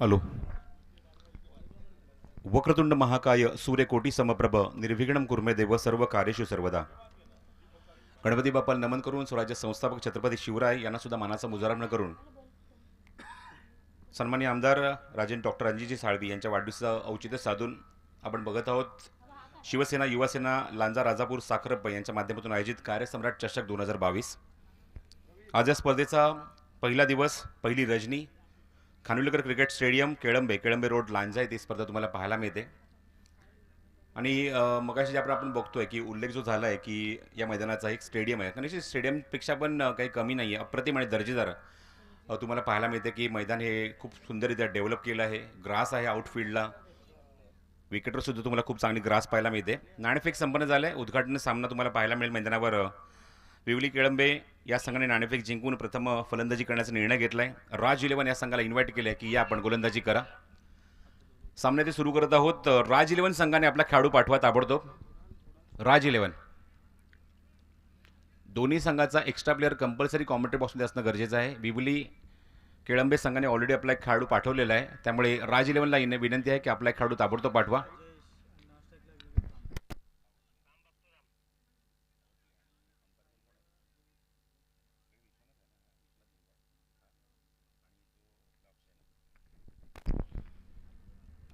Hello. Vakratunda महाकाय सूर्यकोटी समप्रभ निर्विघ्नं कुर्मे देव सर्व कार्येषु सर्वदा. गणपती बाप्पाला नमन करून स्वराज्य संस्थापक छत्रपती शिवराय यांना सुद्धा मानाचा मुजरा करून सन्माननीय आमदार राजेंद्र डॉक्टर रणजितजी साळवी यांच्या वाढदिवसाचं औचित्य साधून आपण बघत आहोत शिवसेना युवासेना लांजा राजापूर साखरप्पा यांच्या माध्यमातून आयोजित कार्यसम्राट चषक 2022. आज या स्पर्धेचा पहिला दिवस, पहिली Rajani Khanvilkar cricket stadium Kelambe road Lanja येथे स्पर्धा तुम्हाला पाहायला मिळते. आणि मगाशी आपण बघतोय की उल्लेख जो झाला आहे की या मैदानाचा एक स्टेडियम आहे आणि स्टेडियमपेक्षा पण काही कमी नाही आहे, अप्रतिम आणि दर्जेदार तुम्हाला पाहायला मिळते की मैदान हे खूप सुंदररित्या डेव्हलप केलं आहे. ग्रास आहे आउटफील्डला, विकेटवर सुद्धा तुम्हाला खूप चांगली ग्रास पाहायला मिळते. नाणेफेक संपन्न झालं आहे. उद्घाटन सामना तुम्हाला पाहायला मिळेल मैदानावर. विवली केळंबे या संघाने नाणेफेक जिंकून प्रथम फलंदाजी करण्याचा निर्णय घेतला आहे. राज 11 या संघाला इन्व्हाइट केलं आहे की या आपण गोलंदाजी करा. सामने ते सुरू करत आहोत. राज 11 संघाने आपला खेळाडू पाठवा ताबडतोब. राज 11 दोन्ही संघाचा एक्स्ट्रा प्लेअर कंपल्सरी कॉमेंट्री बॉक्समध्ये असणं गरजेचं आहे. विवली केळंबे संघाने ऑलरेडी आपला एक खेळाडू पाठवलेला आहे, त्यामुळे राज 11ला विनंती आहे की आपला एक खेळाडू ताबडतोब पाठवा.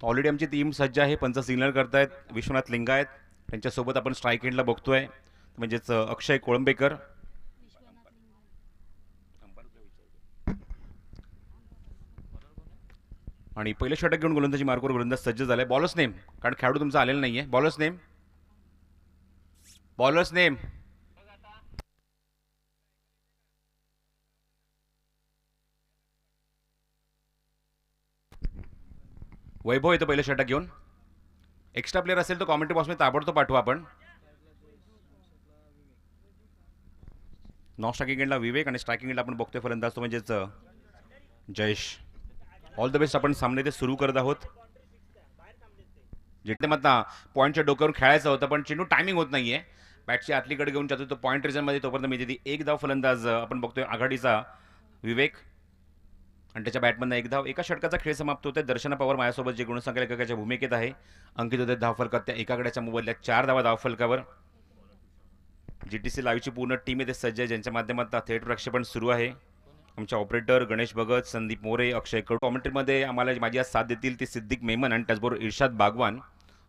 ऑलरेडी आमची टीम सज्ज आहे. पंच सिग्नल करतायत. विश्वनाथ लिंगायत त्यांच्यासोबत आपण स्ट्राईक एंडला बघतोय, म्हणजेच अक्षय कोळंबेकर. आणि पहिले षटक घेऊन गोलंदाजी मार्कवर गोलंदाज सज्ज झालाय. बॉलर्स नेम, कारण खेळाडू तुमचा आलेला नाहीये. Bowlers name, bowlers name. Vaibhav येतो पहिले षटक घेऊन. एक्स्ट्रा प्लेअर असेल तर कॉमेंट्री बॉक्समध्ये ताबडतोब पाठवा आपण. नॉन स्ट्रायकिंग एंडला विवेक आणि स्ट्रायकिंग एंडला आपण बघतोय फलंदाज तो म्हणजेच जयेश. All the best. आपण सामने ते सुरू करत आहोत. जिथे मधना पॉईंटच्या डोक्यावरून खेळायचं होतं पण चेंडू टायमिंग होत नाहीये. बॅटची आतलीकडे घेऊन जातो तो पॉईंट रिजनमध्ये, तोपर्यंत मी ती एक धाव फलंदाज आपण बघतोय आघाडीचा विवेक, आणि त्याच्या बॅटमधनं एक धाव. एका षटकाचा खेळ समाप्त होतोय. दर्शना पवार माझ्यासोबत जे गुणसंख्या लेखकाच्या भूमिकेत आहे. अंकित होते धावफलकात त्या एकाकड्याच्या मोबदल्यात 4 धावा धावफलकावर. जीटीसी लाईव्हची पूर्ण टीम येथे सज्ज आहे, ज्यांच्या माध्यमातून थेट प्रक्षेपण सुरू आहे. आमचे ऑपरेटर गणेश भगत, संदीप मोरे, अक्षय कडू. कॉमेंट्रीमध्ये आम्हाला माझी आज साथ देतील ते सिद्दीक मेमन आणि त्याचबरोबर इर्शाद बागवान.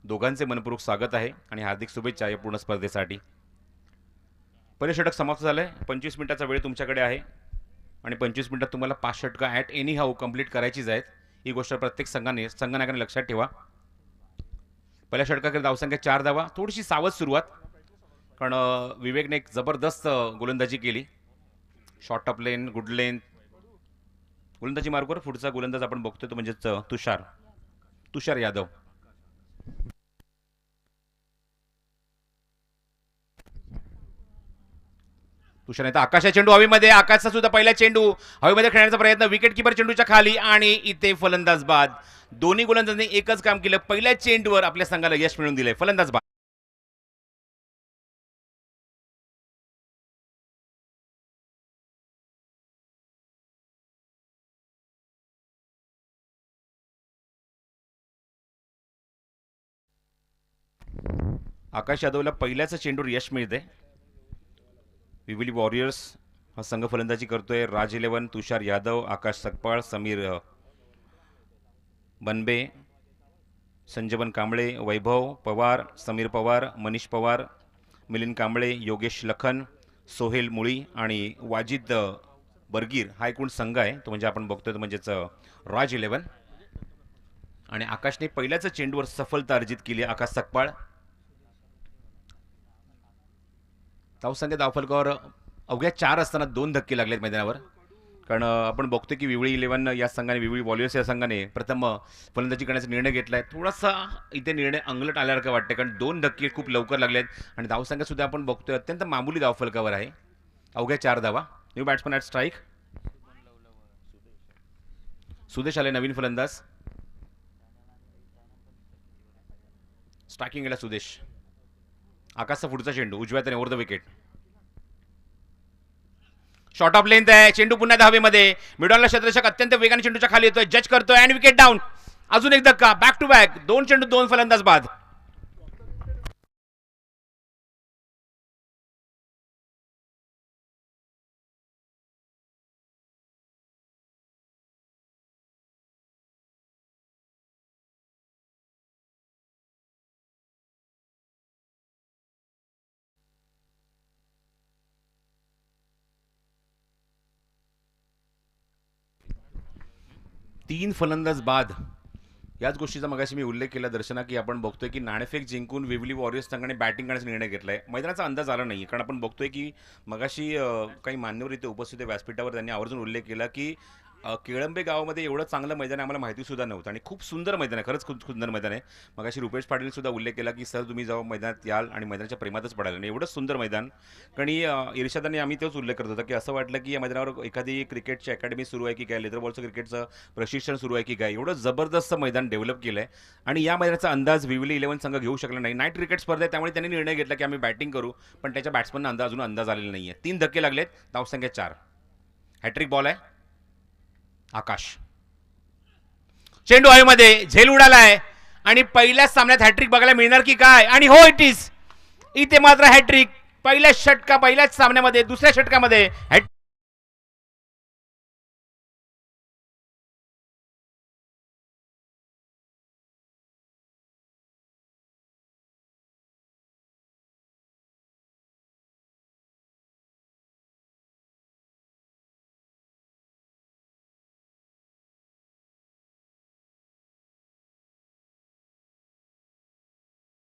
दोघांचे मनपूर्वक स्वागत आहे आणि हार्दिक शुभेच्छा या पूर्ण स्पर्धेसाठी. पहिले षटक समाप्त झालं आहे. 25 मिनिटाचा वेळ तुमच्याकडे आहे आणि 25 मिनिटात तुम्हाला 5 षटकं ॲट एनी हाऊ कंप्लीट करायचीच आहेत. ही गोष्ट प्रत्येक संघनायकाने लक्षात ठेवा. पहिल्या षटकाकडे धावसंख्या 4 धावा. थोडीशी सावध सुरुवात, कारण विवेकने एक जबरदस्त गोलंदाजी केली. शॉर्ट ऑफ लेन, गुड लेन, गोलंदाजी मार्गवर. पुढचा गोलंदाज आपण बघतोय तो म्हणजेच तुषार यादव. तुषार येतं. आकाशा चेंडू हवेमध्ये. आकाशचा सुद्धा पहिला चेंडू हवेमध्ये खेळण्याचा प्रयत्न. विकेट किपर चेंडूच्या खाली आणि इथे फलंदाज बाद. दोन्ही गोलंदाजांनी एकच काम केलं. पहिल्या चेंडूवर आपल्या संघाला यश मिळवून दिलंय. फलंदाज बाद. आकाश यादवला पहिल्याच चेंडूवर यश मिळते. विविली वॉरियर्स हा संघ फलंदाजी करतोय. राज 11, तुषार यादव, आकाश सकपाळ, समीर बनबे, संजीवन कांबळे, वैभव पवार, समीर पवार, मनीष पवार, मिलिंद कांबळे, योगेश लखन, सोहेल मुळी आणि वाजिद बर्गीर हा एकूण संघ आहे. तो म्हणजे आपण बघतोय तो म्हणजेच राज 11. आणि आकाशने पहिल्याच चेंडूवर सफलता अर्जित केली. आकाश सकपाळ. धावसंख्या धावफलकावर अवघ्या 4 असताना 2 धक्के लागलेत मैदानावर, कारण आपण बघतो की विवळी 11 या संघाने, विवळी वॉरियर्स या संघाने प्रथम फलंदाजी करण्याचा निर्णय घेतला आहे. थोडासा इथे निर्णय अंगलट आल्यासारखं वाटतं, कारण 2 धक्के खूप लवकर लागले आहेत आणि धावसंख्या सुद्धा आपण बघतोय अत्यंत मामूली धावफलकावर आहे. अवघ्या 4 धावा. New batsman at strike. Sudesh आले नवीन फलंदाज. स्ट्रायकिंग गेला सुदेश. आकाशचा पुढचा चेंडू उजव्या त्याने over the wicket. Short of length आहे, चेंडू पुन्हा धावेमध्ये, मिडॉनला क्षेत्ररक्षक अत्यंत वेगाने चेंडूच्या खाली येतोय, जज करतोय आणि विकेट डाऊन. अजून एक धक्का, बॅक टू बॅक, 2 चेंडू 2 फलंदाज बाद. तीन फलंदाज बाद. याच गोष्टीचा मगाशी मी उल्लेख केला दर्शना, की आपण बघतोय की नाणेफेक जिंकून विवली वॉरियर्स संघाने बॅटिंग करण्याचा निर्णय घेतलाय. मैदानाचा अंदाज आला नाही, कारण आपण बघतोय की मगाशी काही मान्यवर इथे उपस्थित व्यासपीठावर त्यांनी आवर्जून उल्लेख केला की केळंबे गावामध्ये एवढं चांगलं मैदान आम्हाला माहिती सुद्धा नव्हतं आणि खूप सुंदर मैदान आहे, खरंच खूप सुंदर मैदान आहे. मगाशी रुपेश पाटील सुद्धा उल्लेख केला की सर तुम्ही जेव्हा मैदानात याल आणि मैदानाच्या प्रेमातच पडाल, आणि एवढं सुंदर मैदान. कारण इर्शादांनी आम्ही तेच उल्लेख करत होता की असं वाटलं की या मैदानावर एखादी क्रिकेटची अकॅडमी सुरू आहे की काय, लेदर बॉलचं क्रिकेटचं प्रशिक्षण सुरू आहे की काय. एवढं जबरदस्त मैदान डेव्हलप केलं आहे आणि या मैदानाचा अंदाज विवली 11 संघ घेऊ शकला नाही. नाईट क्रिकेट स्पर्धा आहे, त्यामुळे त्यांनी निर्णय घेतला की आम्ही बॅटिंग करू, पण त्याच्या बॅट्समनना अजून अंदाज आलेला नाही आहे. 3 धक्के लागलेत, धावसंख्या 4. हॅट्रिक बॉल आहे. आकाश, चेंडू हवेमध्ये, झेल उडालाय आणि पहिल्याच सामन्यात हॅट्रिक बघायला मिळणार की काय, आणि हो इट इज. इथे मात्र हॅट्रिक पहिल्याच सामन्यामध्ये, दुसऱ्या षटकामध्ये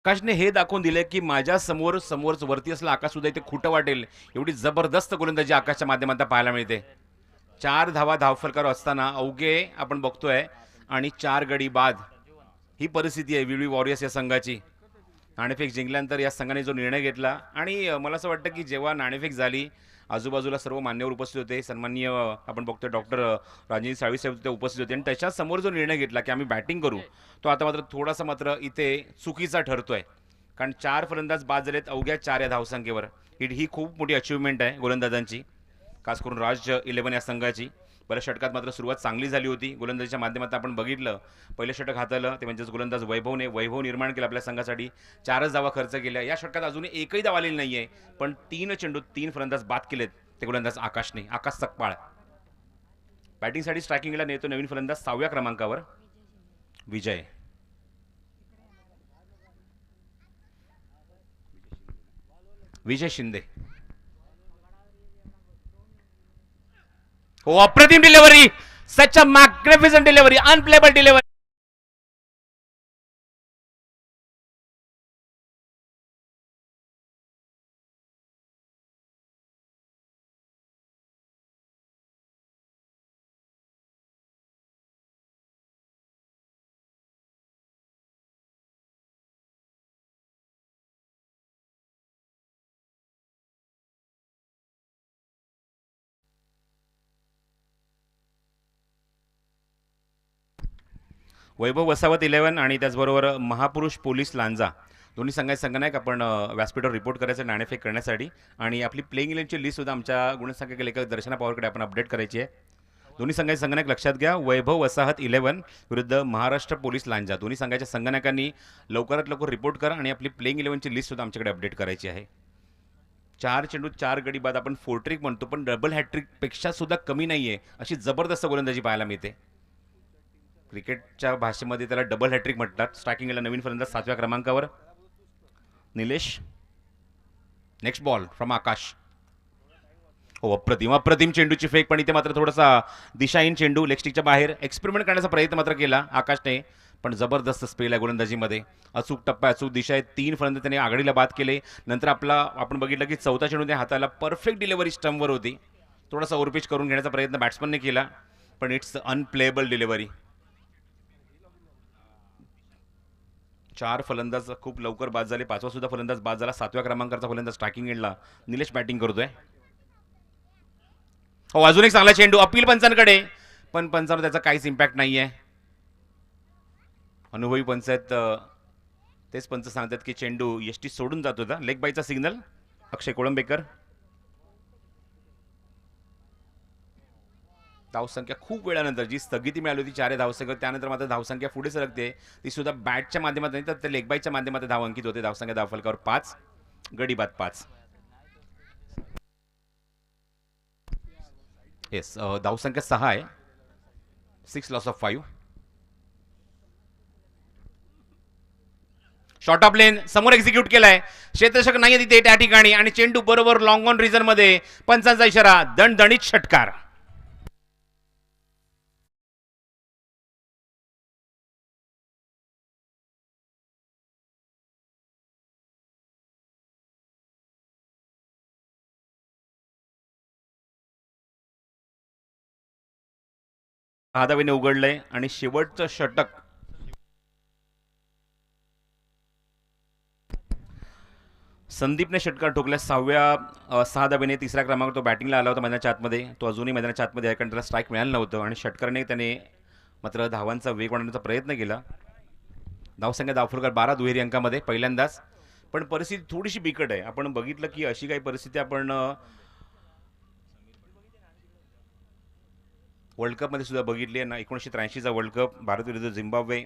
आकाशने हे दाखवून दिले की माझ्या समोरच वरती असलं आकाश सुद्धा इथे खोटं वाटेल, एवढी जबरदस्त गोलंदाजी आकाशच्या माध्यमातून पाहायला मिळते. 4 धावा धावफलकावर असताना अवघे आपण बघतोय आणि 4 गडी बाद. ही परिस्थिती आहे विवळी वॉरियर्स या संघाची. नाणेफेक जिंकल्यानंतर या संघाने जो निर्णय घेतला, आणि मला असं वाटतं की जेव्हा नाणेफेक झाली आजूबाजूला सर्व मान्यवर उपस्थित होते, सन्माननीय आपण बघतोय डॉक्टर राजेंद्र साळवी साहेब ते उपस्थित होते, आणि त्याच्या समोर जो निर्णय घेतला की आम्ही बॅटिंग करू, तो आता मात्र थोडासा मात्र इथे चुकीचा ठरतोय. कारण 4 फलंदाज बाद झालेत अवघ्या 4 या धावसंख्येवर. ही खूप मोठी अचिव्हमेंट आहे गोलंदाजांची, खास करून राज 11 या संघाची. पहिल्या षटकात मात्र सुरुवात चांगली झाली होती गोलंदाजीच्या माध्यमातून. आपण बघितलं पहिलं षटक हाताळलं ते म्हणजेच गोलंदाज वैभव निर्माण केला आपल्या संघासाठी, 4च धावा खर्च केल्या. या षटकात अजूनही एकही धाव आलेली नाहीये, पण 3 चेंडू 3 फलंदाज बाद केलेत ते गोलंदाज आकाशने. आकाश सकपाळ बॅटिंगसाठी स्ट्रायकिंगला नेतो नवीन फलंदाज 6व्या क्रमांकावर विजय. शिंदे. हो, अप्रतिम डिलिव्हरी, सच अ मॅग्निफिसंट डिलिव्हरी, अनप्लेबल डिलिव्हरी. वैभव वसावत 11 आणि त्याचबरोबर महापुरुष पोलीस लांजा, दोन्ही संघनायक आपण व्यासपीठावर रिपोर्ट करायचं नाणेफेक करण्यासाठी. आणि आपली प्लेइंग इलेव्हनची लिस्ट सुद्धा आमच्या गुणसंख्यक लेखक दर्शना पवारकडे आपण अपडेट करायची आहे. दोन्ही संघनायक लक्षात घ्या, वैभव वसाहत 11 विरुद्ध महाराष्ट्र पोलीस लांजा. दोन्ही संघाच्या संघनायकांनी लवकरात लवकर रिपोर्ट करा आणि आपली प्लेइंग इलेव्हनची लिस्ट सुद्धा आमच्याकडे अपडेट करायची आहे. 4 चेंडू 4 गडी बाद आपण फोर्ट्रिक म्हणतो, पण डबल हॅट्रिक पेक्षा सुद्धा कमी नाहीये, अशी जबरदस्त गोलंदाजी पाहायला मिळते. क्रिकेटच्या भाषेमध्ये त्याला डबल हॅट्रिक म्हणतात. स्ट्रायकिंगला नवीन फलंदाज 7व्या क्रमांकावर निलेश. नेक्स्ट बॉल फ्रॉम आकाश. हो, अप्रतिम चेंडूची फेक, पण इथे मात्र थोडासा दिशाहीन चेंडू लेगस्टिकच्या बाहेर. एक्सपेरिमेंट करण्याचा प्रयत्न मात्र केला आकाशने, पण जबरदस्त स्पेल आहे गोलंदाजीमध्ये. अचूक टप्पा, अचूक दिशा आहे. 3 फलंदाज त्याने आघाडीला बाद केले. नंतर आपण बघितलं की 4था चेंडू त्या हाताला परफेक्ट डिलिव्हरी स्टंपवर होती. थोडासा ओव्हरपिच करून घेण्याचा प्रयत्न बॅट्समनने केला, पण इट्स अनप्लेएबल डिलिव्हरी. 4 फलंदाज खूप लवकर बाद झाले. 5वा सुद्धा फलंदाज बाद झाला. 7व्या क्रमांकाचा फलंदाज स्ट्रायकिंग एंडला निलेश बॅटिंग करतोय. हो, अजून एक चांगला चेंडू अपील पंचांकडे, पण पंचांवर त्याचा काहीच इम्पॅक्ट नाहीये. अनुभवी पंच आहेत, तेच पंच सांगतात की चेंडू यष्टी सोडून जात होता. लेग बायचा सिग्नल. अक्षय कोळंबेकर. धावसंख्या खूप वेळानंतर जी स्थगिती मिळाली होती 4 धावसंख्या, त्यानंतर मात्र धावसंख्या पुढे सरकते. ती सुद्धा बॅटच्या माध्यमातून नाही तर लेग बायच्या माध्यमातून धाव अंकित होते. धावसंख्या धावफलकावर 5, गडी बाद 5. येस, धावसंख्या 6 आहे. 6 लॉस ऑफ 5. शॉर्ट ऑफ लेन समोर एक्झिक्यूट केलाय. क्षेत्ररक्षक नाही तिथे त्या ठिकाणी आणि चेंडू बरोबर लॉंग ऑन रिझन मध्ये. पंचांचा इशारा, दणदणीत षटकार. धावेने उघडलंय आणि शेवटचं षटक संदीपने षटकार ठोकल्या 6 धावेने. तिसऱ्या क्रमांक तो बॅटिंगला आला होता मैदानाच्या आतमध्ये. तो अजूनही मैदानाच्या आतमध्ये आहे कारण त्याला स्ट्राईक मिळालं नव्हतं आणि षटकारने त्याने मात्र धावांचा वेग वाढवण्याचा प्रयत्न केला. धावसंख्या धावफलकार 12 दुहेरी अंकामध्ये पहिल्यांदाच. पण परिस्थिती थोडीशी बिकट आहे. आपण बघितलं की अशी काही परिस्थिती आपण वर्ल्ड कपमध्ये सुद्धा बघितली आहे ना. 1983चा वर्ल्ड कप भारत विरुद्ध झिम्बाब्वे.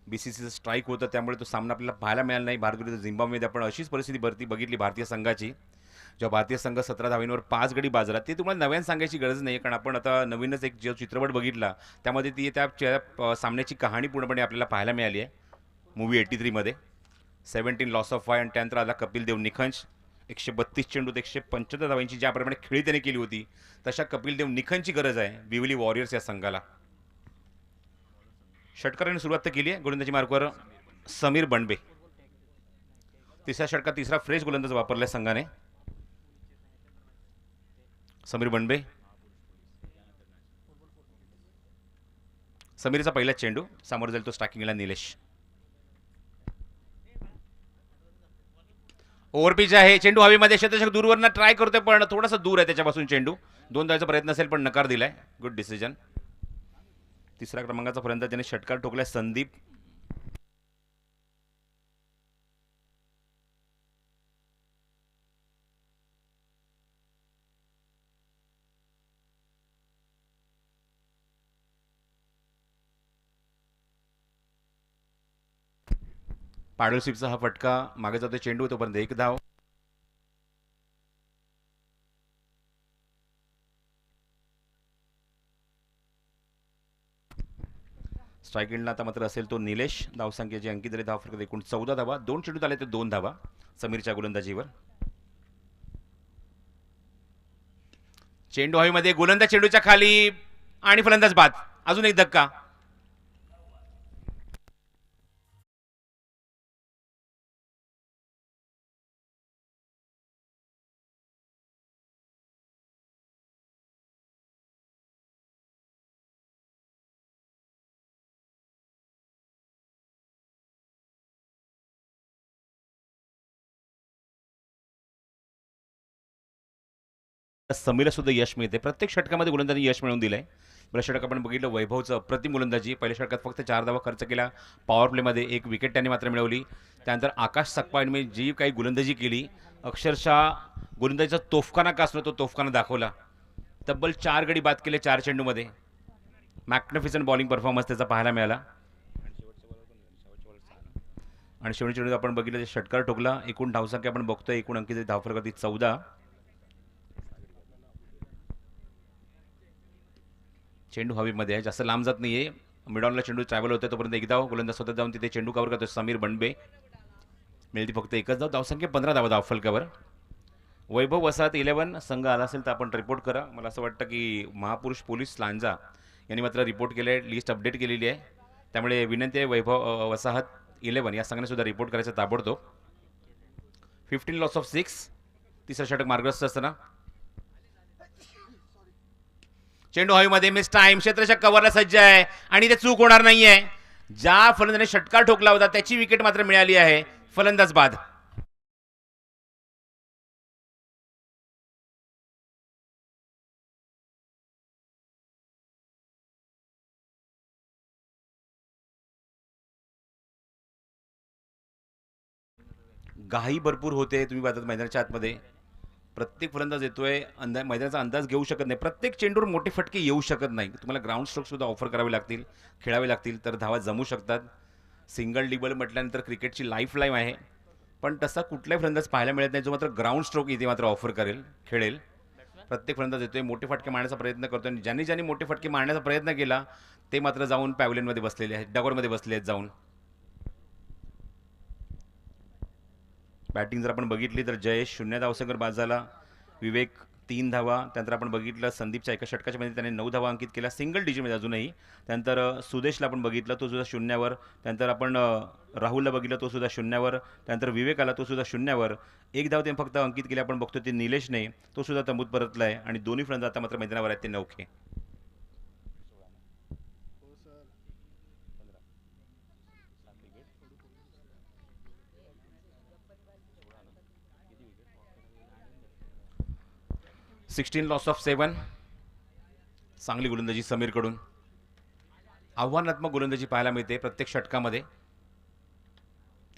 बीसीसीचं स्ट्राईक होतं त्यामुळे तो सामना आपल्याला पाहायला मिळाला नाही. भारत विरुद्ध झिम्बाब्वेमध्ये आपण अशीच परिस्थिती बघितली भारतीय संघाची, जेव्हा भारतीय संघ 17 धावांवर 5 गडी बाजारात. ते तुम्हाला नव्यानं सांगायची गरज नाही कारण आपण आता नवीनच एक जो चित्रपट बघितला त्यामध्ये ती त्या सामन्याची कहाणी पूर्णपणे आपल्याला पाहायला मिळाली आहे. मूवी 83 मध्ये 17 लॉस ऑफ 5 आणि त्यानंतर आला कपिल देव निखंज. 132 चेंडूत 175 धावांची ज्याप्रमाणे खेळी त्याने केली होती तशा कपिल देव निखंजची गरज आहे विवली वॉरियर्स या संघाला. षटकाराने सुरुवात तर केली आहे. गोलंदाजी मार्कवर समीर बंडबे. तिसऱ्या षटकात तिसरा फ्रेश गोलंदाज वापरलाय संघाने. समीर बंडबे. समीरचा पहिला चेंडू समोर जाईल तो स्ट्रायकिंगला निलेश. ओव्हरपिच आहे. चेंडू हवेमध्ये. क्षेत्ररक्षक दूरवरनं ट्राय करतोय पण थोडासा दूर आहे त्याच्यापासून चेंडू. 2 धावांचा प्रयत्न असेल पण नकार दिलाय. Good decision. तिसऱ्या क्रमांकाचा फलंदाज त्याने षटकार ठोकलाय संदीप. पाडलशिपचा हा फटका मागे जातो. चेंडू तोपर्यंत 1 धाव. स्ट्राईक एंडला आता मात्र असेल तो निलेश. धावसंख्येची अंकित झाली धावफलकात एकूण 14 धावा. 2 चेंडूत आले ते 2 धावा समीरच्या गोलंदाजीवर. चेंडू हवेमध्ये. गोलंदाज चेंडूच्या खाली आणि फलंदाज बाद. अजून एक धक्का. समीरला सुद्धा यश मिळते. प्रत्येक षटकामध्ये गोलंदाजी यश मिळवून दिलंय. पहिल्या षटक आपण बघितलं वैभवचं अप्रतिम गोलंदाजी. पहिल्या षटकात फक्त 4 धावा खर्च केला. पॉवर प्लेमध्ये 1 विकेट त्याने मात्र मिळवली. त्यानंतर आकाश सकपाळने जी काही गोलंदाजी केली अक्षरशः गोलंदाजीचा तोफखाना का असतो तो तोफखाना दाखवला. तब्बल 4 गडी बाद केले 4 चेंडूमध्ये. मॅग्निफिसंट बॉलिंग परफॉर्मन्स त्याचा पाहायला मिळाला. आणि शेवटच्या चेंडूत आपण बघितलं षटकार ठोकला. एकूण धावसंख्या आपण बघतोय. एकूण अंकित धावफलकावरती 14. चेंडू हवेमध्ये आहे. जास्त लांब जात नाहीये. मिडॉनला चेंडू ट्रॅव्हल होते तोपर्यंत 1 धाव. गोलंदाज स्वतः जाऊन तिथे चेंडू कव्हर करतो समीर बंडबे. मिळते फक्त 1च धाव. धावसंख्या 15 धावा धावफलकावर. वैभव वसाहत 11 संघ आला असेल तर आपण रिपोर्ट करा. मला असं वाटतं की महापुरुष पोलीस लांजा यांनी मात्र रिपोर्ट केले आहे. लिस्ट अपडेट केलेली आहे त्यामुळे विनंती आहे वैभव वसाहत 11 या संघाने सुद्धा रिपोर्ट करायचं ताबडतोब. 15 लॉस ऑफ 6. तिसरं षटक मार्गस्थ असताना चेंडू हवेमध्ये. Miss time. क्षेत्ररक्षक कव्हरला सज्ज आहे आणि ते चूक होणार नाहीये. ज्या फलंदाजाने षटकार ठोकला होता त्याची विकेट मात्र मिळाली आहे. फलंदाज बाद. घाई भरपूर होते. तुम्ही पाहतात मैदानाच्या आतमध्ये प्रत्येक फलंदाज येतोय मैदानाचा अंदाज घेऊ शकत नाही. प्रत्येक चेंडूवर मोठे फटके येऊ शकत नाही. तुम्हाला ग्राउंड स्ट्रोकसुद्धा ऑफर करावे लागतील, खेळावे लागतील, तर धावा जमू शकतात. सिंगल डिबल म्हटल्यानंतर क्रिकेटची लाईफ लाईन आहे, पण तसा कुठलाही फलंदाज पाहायला मिळत नाही जो मात्र ग्राउंड स्ट्रोक इथे मात्र ऑफर करेल, खेळेल. प्रत्येक फलंदाज येतोय, मोठे फटके मारण्याचा प्रयत्न करतोय, आणि ज्यांनी ज्यांनी मोठे फटके मारण्याचा प्रयत्न केला ते मात्र जाऊन पॅव्हलियनमध्ये बसलेले आहेत, डगरमध्ये बसले आहेत जाऊन. बॅटिंग जर आपण बघितली तर जयेश 0 धावसंख्येवर बाद झाला, विवेक 3 धावा. त्यानंतर आपण बघितलं संदीपच्या एका षटकाच्या मध्ये त्याने 9 धावा अंकित केल्या, सिंगल डिजिटमध्ये अजूनही. त्यानंतर सुदेशला आपण बघितलं, तो सुद्धा 0वर. त्यानंतर आपण राहुलला बघितलं, तो सुद्धा 0वर. त्यानंतर विवेक आला, तो सुद्धा 0वर. 1 धाव ते फक्त अंकित केली आपण बघतो ते निलेशने, तो सुद्धा तंबूत परतला आहे. आणि दोन्ही फलंदाज आता मात्र मैदानावर आहेत ते नौखे. Sixteen loss of 7. चांगली गोलंदाजी समीरकडून. आव्हानात्मक गोलंदाजी पाहायला मिळते प्रत्येक षटकामध्ये.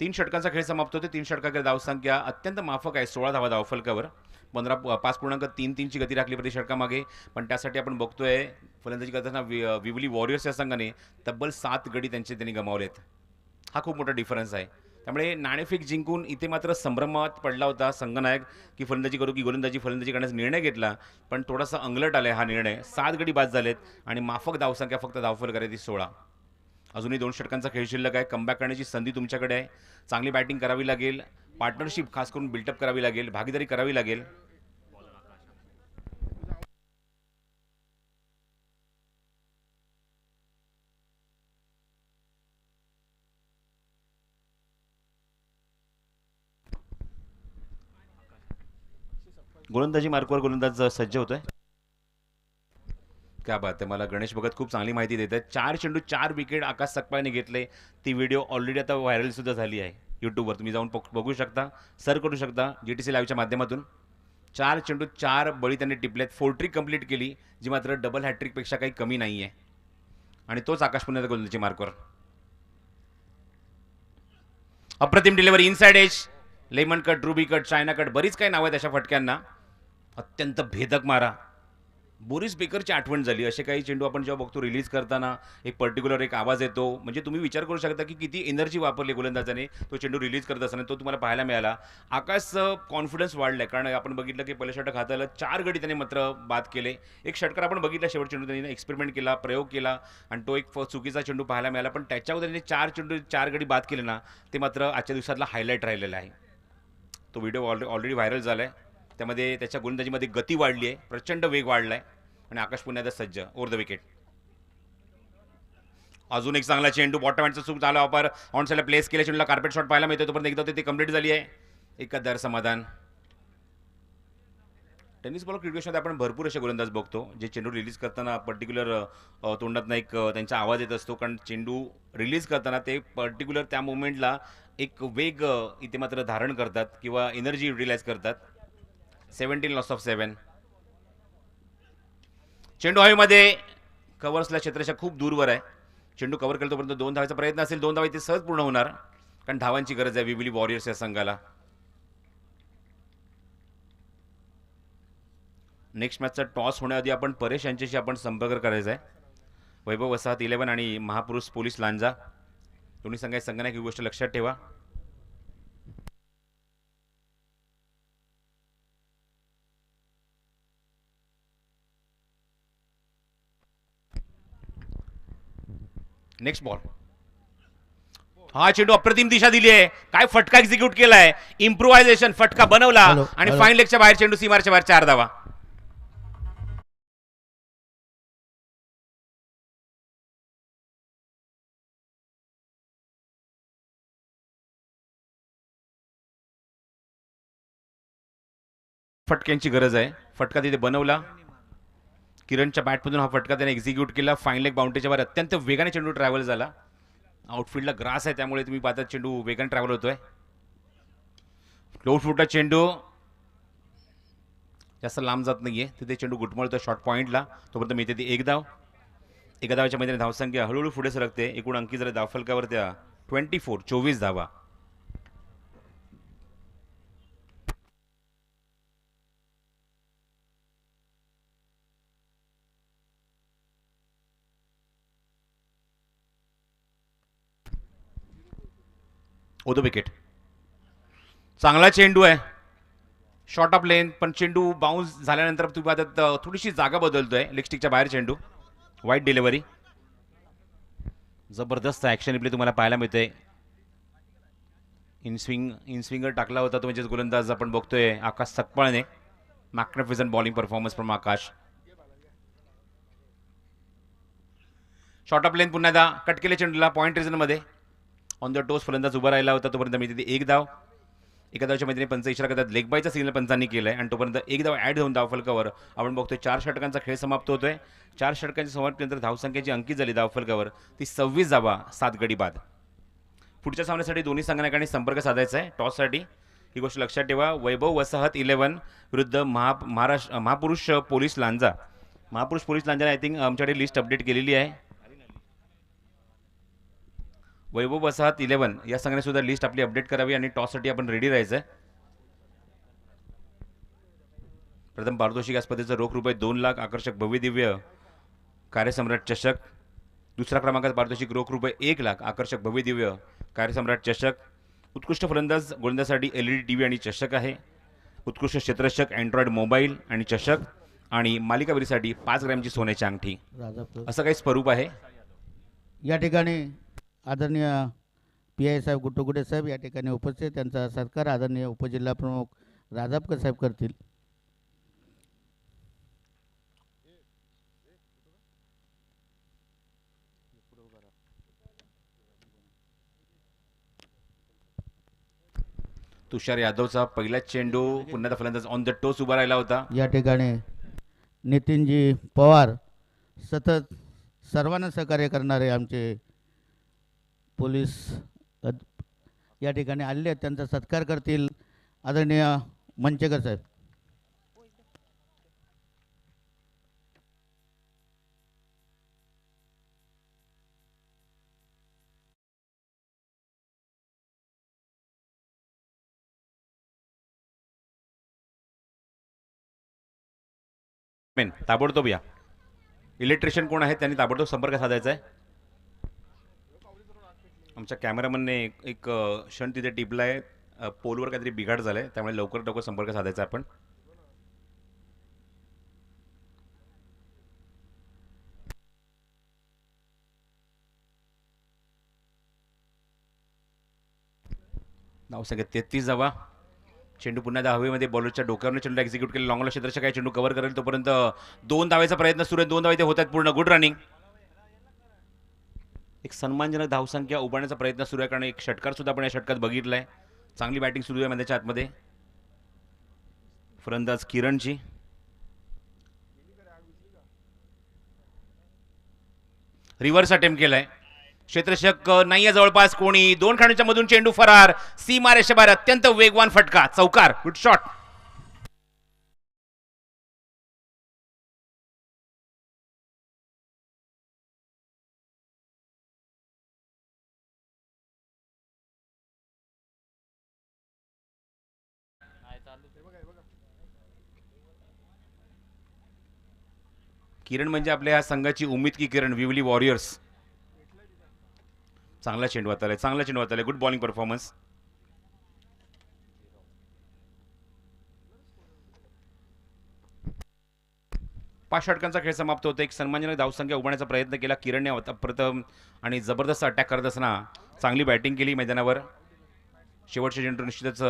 3 षटकांचा खेळ समाप्त होते. 3 षटकाकडे धावसंख्या अत्यंत माफक आहे, 16 धावा धावफलकावर. 5.33 ची गती राखली प्रति षटकामागे. पण त्यासाठी आपण बघतोय फलंदाजी करताना विवली वॉरियर्स या संघाने तब्बल 7 गडी त्यांनी गमावलेत. हा खूप मोठा डिफरन्स आहे. त्यामुळे नाणेफेक जिंकून इथे मात्र संभ्रमात पडला होता संघनायक की फलंदाजी करू की गोलंदाजी. फलंदाजी करण्याचा निर्णय घेतला, पण थोडासा अंगलट आलाय हा निर्णय. 7 गडी बाद झालेत आणि माफक धावसंख्या फक्त धावफलक आहे ती 16. अजूनही 2 षटकांचा खेळ शिल्लक आहे. कमबॅक करण्याची संधी तुमच्याकडे आहे. चांगली बॅटिंग करावी लागेल, पार्टनरशिप खास करून बिल्टअप करावी लागेल, भागीदारी करावी लागेल. गोलंदाजी मार्कवर गोलंदाज सज्ज होतोय. क्या बात आहे. मला गणेश भगत खूप चांगली माहिती देत आहेत. 4 चेंडू 4 विकेट आकाश सकपाळने घेतले. ती व्हिडिओ ऑलरेडी आता व्हायरल सुद्धा झाली आहे यूट्यूबवर. तुम्ही जाऊन बघू शकता, सर्च करू शकता GTC लाईव्हच्या माध्यमातून. 4 चेंडू 4 बळी त्यांनी टिपलेत. 4 ट्रिक कंप्लीट केली, जी मात्र डबल हॅट्रिकपेक्षा काही कमी नाही आहे. आणि तोच आकाश पुण्याचा गोलंदाजी मार्कवर. अप्रतिम delivery, inside edge, lemon cut, ruby cut, China cut, बरीच काही नावं आहेत अशा फटक्यांना. अत्यंत भेदक मारा. बोरिस बेकरची आठवण झाली. असे काही चेंडू आपण जेव्हा बघतो रिलीज करताना एक पर्टिक्युलर एक आवाज येतो. म्हणजे तुम्ही विचार करू शकता की किती एनर्जी वापरली गोलंदाजाने तो चेंडू रिलीज करत असताना, तो तुम्हाला पाहायला मिळाला. आकाश कॉन्फिडन्स वाढलाय, कारण आपण बघितलं की पहिल्या षटक हाताला 4 गडी त्याने मात्र बाद केले. एक षटकार आपण बघितला, शेवट चेंडू त्यांनी एक्सपेरिमेंट केला, प्रयोग केला, आणि तो एक चुकीचा चेंडू पाहायला मिळाला. पण त्याच्यावर त्यांनी 4 चेंडू 4 गडी बाद केले ना, ते मात्र आजच्या दिवसातला हायलाईट राहिलेला आहे. तो व्हिडिओ ऑलरेडी व्हायरल झाला आहे. त्यामध्ये त्याच्या गोलंदाजीमध्ये गती वाढली आहे, प्रचंड वेग वाढला आहे. आणि आकाश पुण्याचा सज्ज ओव्हर द विकेट. अजून एक चांगला चेंडू, बॉटम हँडचा चूक झाला, ऑफर ऑन साईडला प्लेस केल्या चेंडूला कार्पेट शॉट पाहायला मिळतो. तोपर्यंत एकदा ते कंप्लीट झाली आहे. एकंदर समाधान. टेनिस बॉल क्रिकेटमध्ये आपण भरपूर असे गोलंदाज बघतो जे चेंडू रिलीज करताना पर्टिक्युलर तोंडात एक त्यांचा आवाज येत असतो, कारण चेंडू रिलीज करताना ते पर्टिक्युलर त्या मुवमेंटला एक वेग इथे मात्र धारण करतात किंवा एनर्जी युटिलाइज करतात. 17 लॉस ऑफ 7. चेंडू हवेमध्ये, कव्हर्सला क्षेत्राच्या खूप दूरवर आहे. चेंडू कव्हर केला तोपर्यंत 2 धावाचा प्रयत्न असेल. 2 धावा इथे सहज पूर्ण होणार, कारण धावांची गरज आहे विवली वॉरियर्स या संघाला. नेक्स्ट मॅचचा टॉस होण्याआधी आपण परेश यांच्याशी आपण संपर्क करायचा आहे. वैभव वसाहत 11 आणि महापुरुष पोलीस लांजा दोन्ही संघाच्या संघाने ही गोष्ट लक्षात ठेवा. Next ball. हा चेंडू अप्रतिम दिशा दिली आहे. काय फटका एक्झिक्यूट केलाय, इम्प्रोव्हायझेशन फटका बनवला आणि फाईन लेगच्या बाहेर चेंडू सीमारच्या बाहेर 4 धावा. फटक्यांची गरज आहे. फटका तिथे बनवला. किरणच्या बॅटमधून हा फटका त्याने एक्झिक्यूट केला. फाईन लेग बाउंड्रीच्या बाहेर अत्यंत वेगाने चेंडू ट्रॅव्हल झाला. आउटफील्डला ग्रास आहे, त्यामुळे तुम्ही पाहता चेंडू वेगाने ट्रॅव्हल होतोय. क्लोज फुटला चेंडू, जास्त लांब जात नाहीये. तिथे चेंडू गुटमळतो शॉर्ट पॉईंटला. तोपर्यंत मिळते ती 1 धाव. एका धावाच्या मध्ये धावसंख्या हळूहळू पुढे सरकते. एकूण अंकी जर धावफलकावर त्या 24 धावा. ओदो विकेट. चांगला चेंडू आहे, शॉर्ट ऑफ लेन, पण चेंडू बाउन्स झाल्यानंतर तुम्ही आता थोडीशी जागा बदलतोय. लेग स्टिकच्या बाहेर चेंडू, वाईट डिलिव्हरी. जबरदस्त ॲक्शन प्ले तुम्हाला पाहायला मिळते. इनस्विंगर टाकला होता तो म्हणजेच गोलंदाज आपण बघतोय आकाश सकपाळने. Magnificent bowling performance from Akash. Short of length पुन्हा एकदा कट केले चेंडूला पॉईंट रिझनमध्ये. ऑन द टोस फलंदाज उभा राहिला होता तोपर्यंत मी तिथे एक धाव. एका धावच्या मैत्रिणी पंच इशारा करतात. लेग बायचा सिग्नल पंचांनी केलाय आणि तोपर्यंत एक धाव ॲड होऊन धावफलकावर आपण बघतोय 4 षटकांचा खेळ समाप्त होतोय. 4 षटकांच्या समाप्तीनंतर धावसंख्येची अंकित झाली धावफलकावर ती 26 धावा 7 गडी बाद. पुढच्या सामन्यासाठी दोन्ही संघटनांनी संपर्क साधायचा आहे टॉससाठी. ही गोष्ट लक्षात ठेवा. वैभव वसाहत 11 विरुद्ध महापुरुष पोलीस लांजा. महापुरुष पोलीस लांजाने आय थिंक आमच्याकडे लिस्ट अपडेट केलेली आहे. वैभव वसाहत 11 या संघाने सुद्धा लिस्ट आपली अपडेट करावी आणि टॉससाठी आपण रेडी राहायचं आहे. प्रथम पारितोषिक स्पर्धेचं रोख रुपये 2 लाख, आकर्षक भव्य दिव्य कार्यसम्राट चषक. दुसऱ्या क्रमांकाचं पारितोषिक रोख रुपये 1 लाख, आकर्षक भव्य दिव्य कार्यसम्राट चषक. उत्कृष्ट फलंदाज गोलंदाजासाठी LED TV आणि चषक आहे. उत्कृष्ट क्षेत्ररक्षक अँड्रॉइड मोबाईल आणि चषक आणि मालिकावीरीसाठी 5 ग्रॅमची सोन्याची अंगठी. असं काही स्वरूप आहे. या ठिकाणी आदरणीय PI साहेब गुट्टुगुडे साहेब या ठिकाणी उपस्थित. त्यांचा सत्कार आदरणीय उपजिल्हा प्रमुख राजापकर साहेब करतील. तुषार यादवचा पहिला चेंडू पुन्हा फलंदाज ऑन द टोस उभा राहिला होता. या ठिकाणी नितीनजी पवार सतत सर्वांना सहकार्य करणारे आमचे पोलीस या ठिकाणी आलेले आहेत. त्यांचा सत्कार करतील आदरणीय मंचेकर साहेब. ताबडतोब या. इलेक्ट्रिशियन कोण आहे त्यांनी ताबडतोब संपर्क साधायचा आहे. आमच्या कॅमेरामनने एक क्षण तिथे टिपला आहे. पोलवर काहीतरी बिघाड झाला आहे त्यामुळे लवकर संपर्क साधायचा आपण. धावसंख्या 33 धावा. चेंडू पुन्हा एकदा हवेमध्ये बॉलरच्या डोक्यावरून चेंडू एक्झिक्यूट केला. लॉंगला क्षेत्ररक्षक काय चेंडू कव्हर करेल तोपर्यंत 2 धावेचा प्रयत्न सुरू आहे. 2 धावे ते होत आहेत पूर्ण. Good running. एक सन्मानजनक धावसंख्या उभारण्याचा प्रयत्न सुरू आहे कारण एक षटकार सुद्धा आपण या षटकात बघितला आहे. चांगली बॅटिंग सुरू आहे मैदानाच्या आतमध्ये. फलंदाज किरणची. रिव्हर्स अटेम्प्ट केलाय. क्षेत्ररक्षक नाहीये जवळपास कोणी. 2 खेळाडूंच्या मधून चेंडू फरार. सीमा रेषेबाहेर अत्यंत वेगवान फटका. चौकार. Good shot. किरण म्हणजे आपल्या ह्या संघाची उमेद की किरण. विवली वॉरियर्स. चांगला चेंडू वातालाय. चांगला चेंडू वातालाय. Good bowling performance. पाच षटकांचा खेळ समाप्त होतो. एक सन्मानजनक धावसंख्या उभारण्याचा प्रयत्न केला किरणने प्रथम आणि जबरदस्त अटॅक करत असताना चांगली बॅटिंग केली मैदानावर. शेवटच्या चेंडू निश्चितच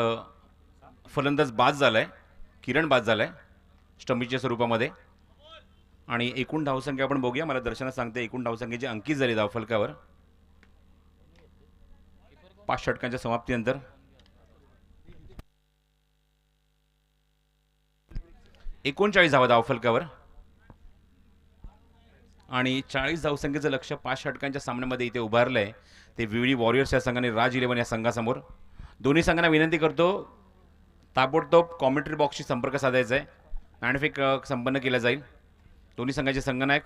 फलंदाज बाद झालाय. किरण बाद झालाय स्टंपिंगच्या स्वरूपामध्ये. आणि एकूण धावसंख्या आपण बघूया. मला दर्शना सांगते एकूण धावसंख्येची अंकित झाली धावफलकावर 5 षटकांच्या समाप्तीनंतर. 39 धावा धावफलकावर आणि 40 धावसंख्येचं लक्ष 5 षटकांच्या सामन्यामध्ये इथे उभारलंय. ते विवली वॉरियर्स या संघाने राज 11 या संघासमोर. दोन्ही संघांना विनंती करतो ताबडतोब कॉमेंट्री बॉक्सशी संपर्क साधायचा आहे. नाणेफेक संपन्न केला जाईल. दोन्ही संघाचे संघनायक.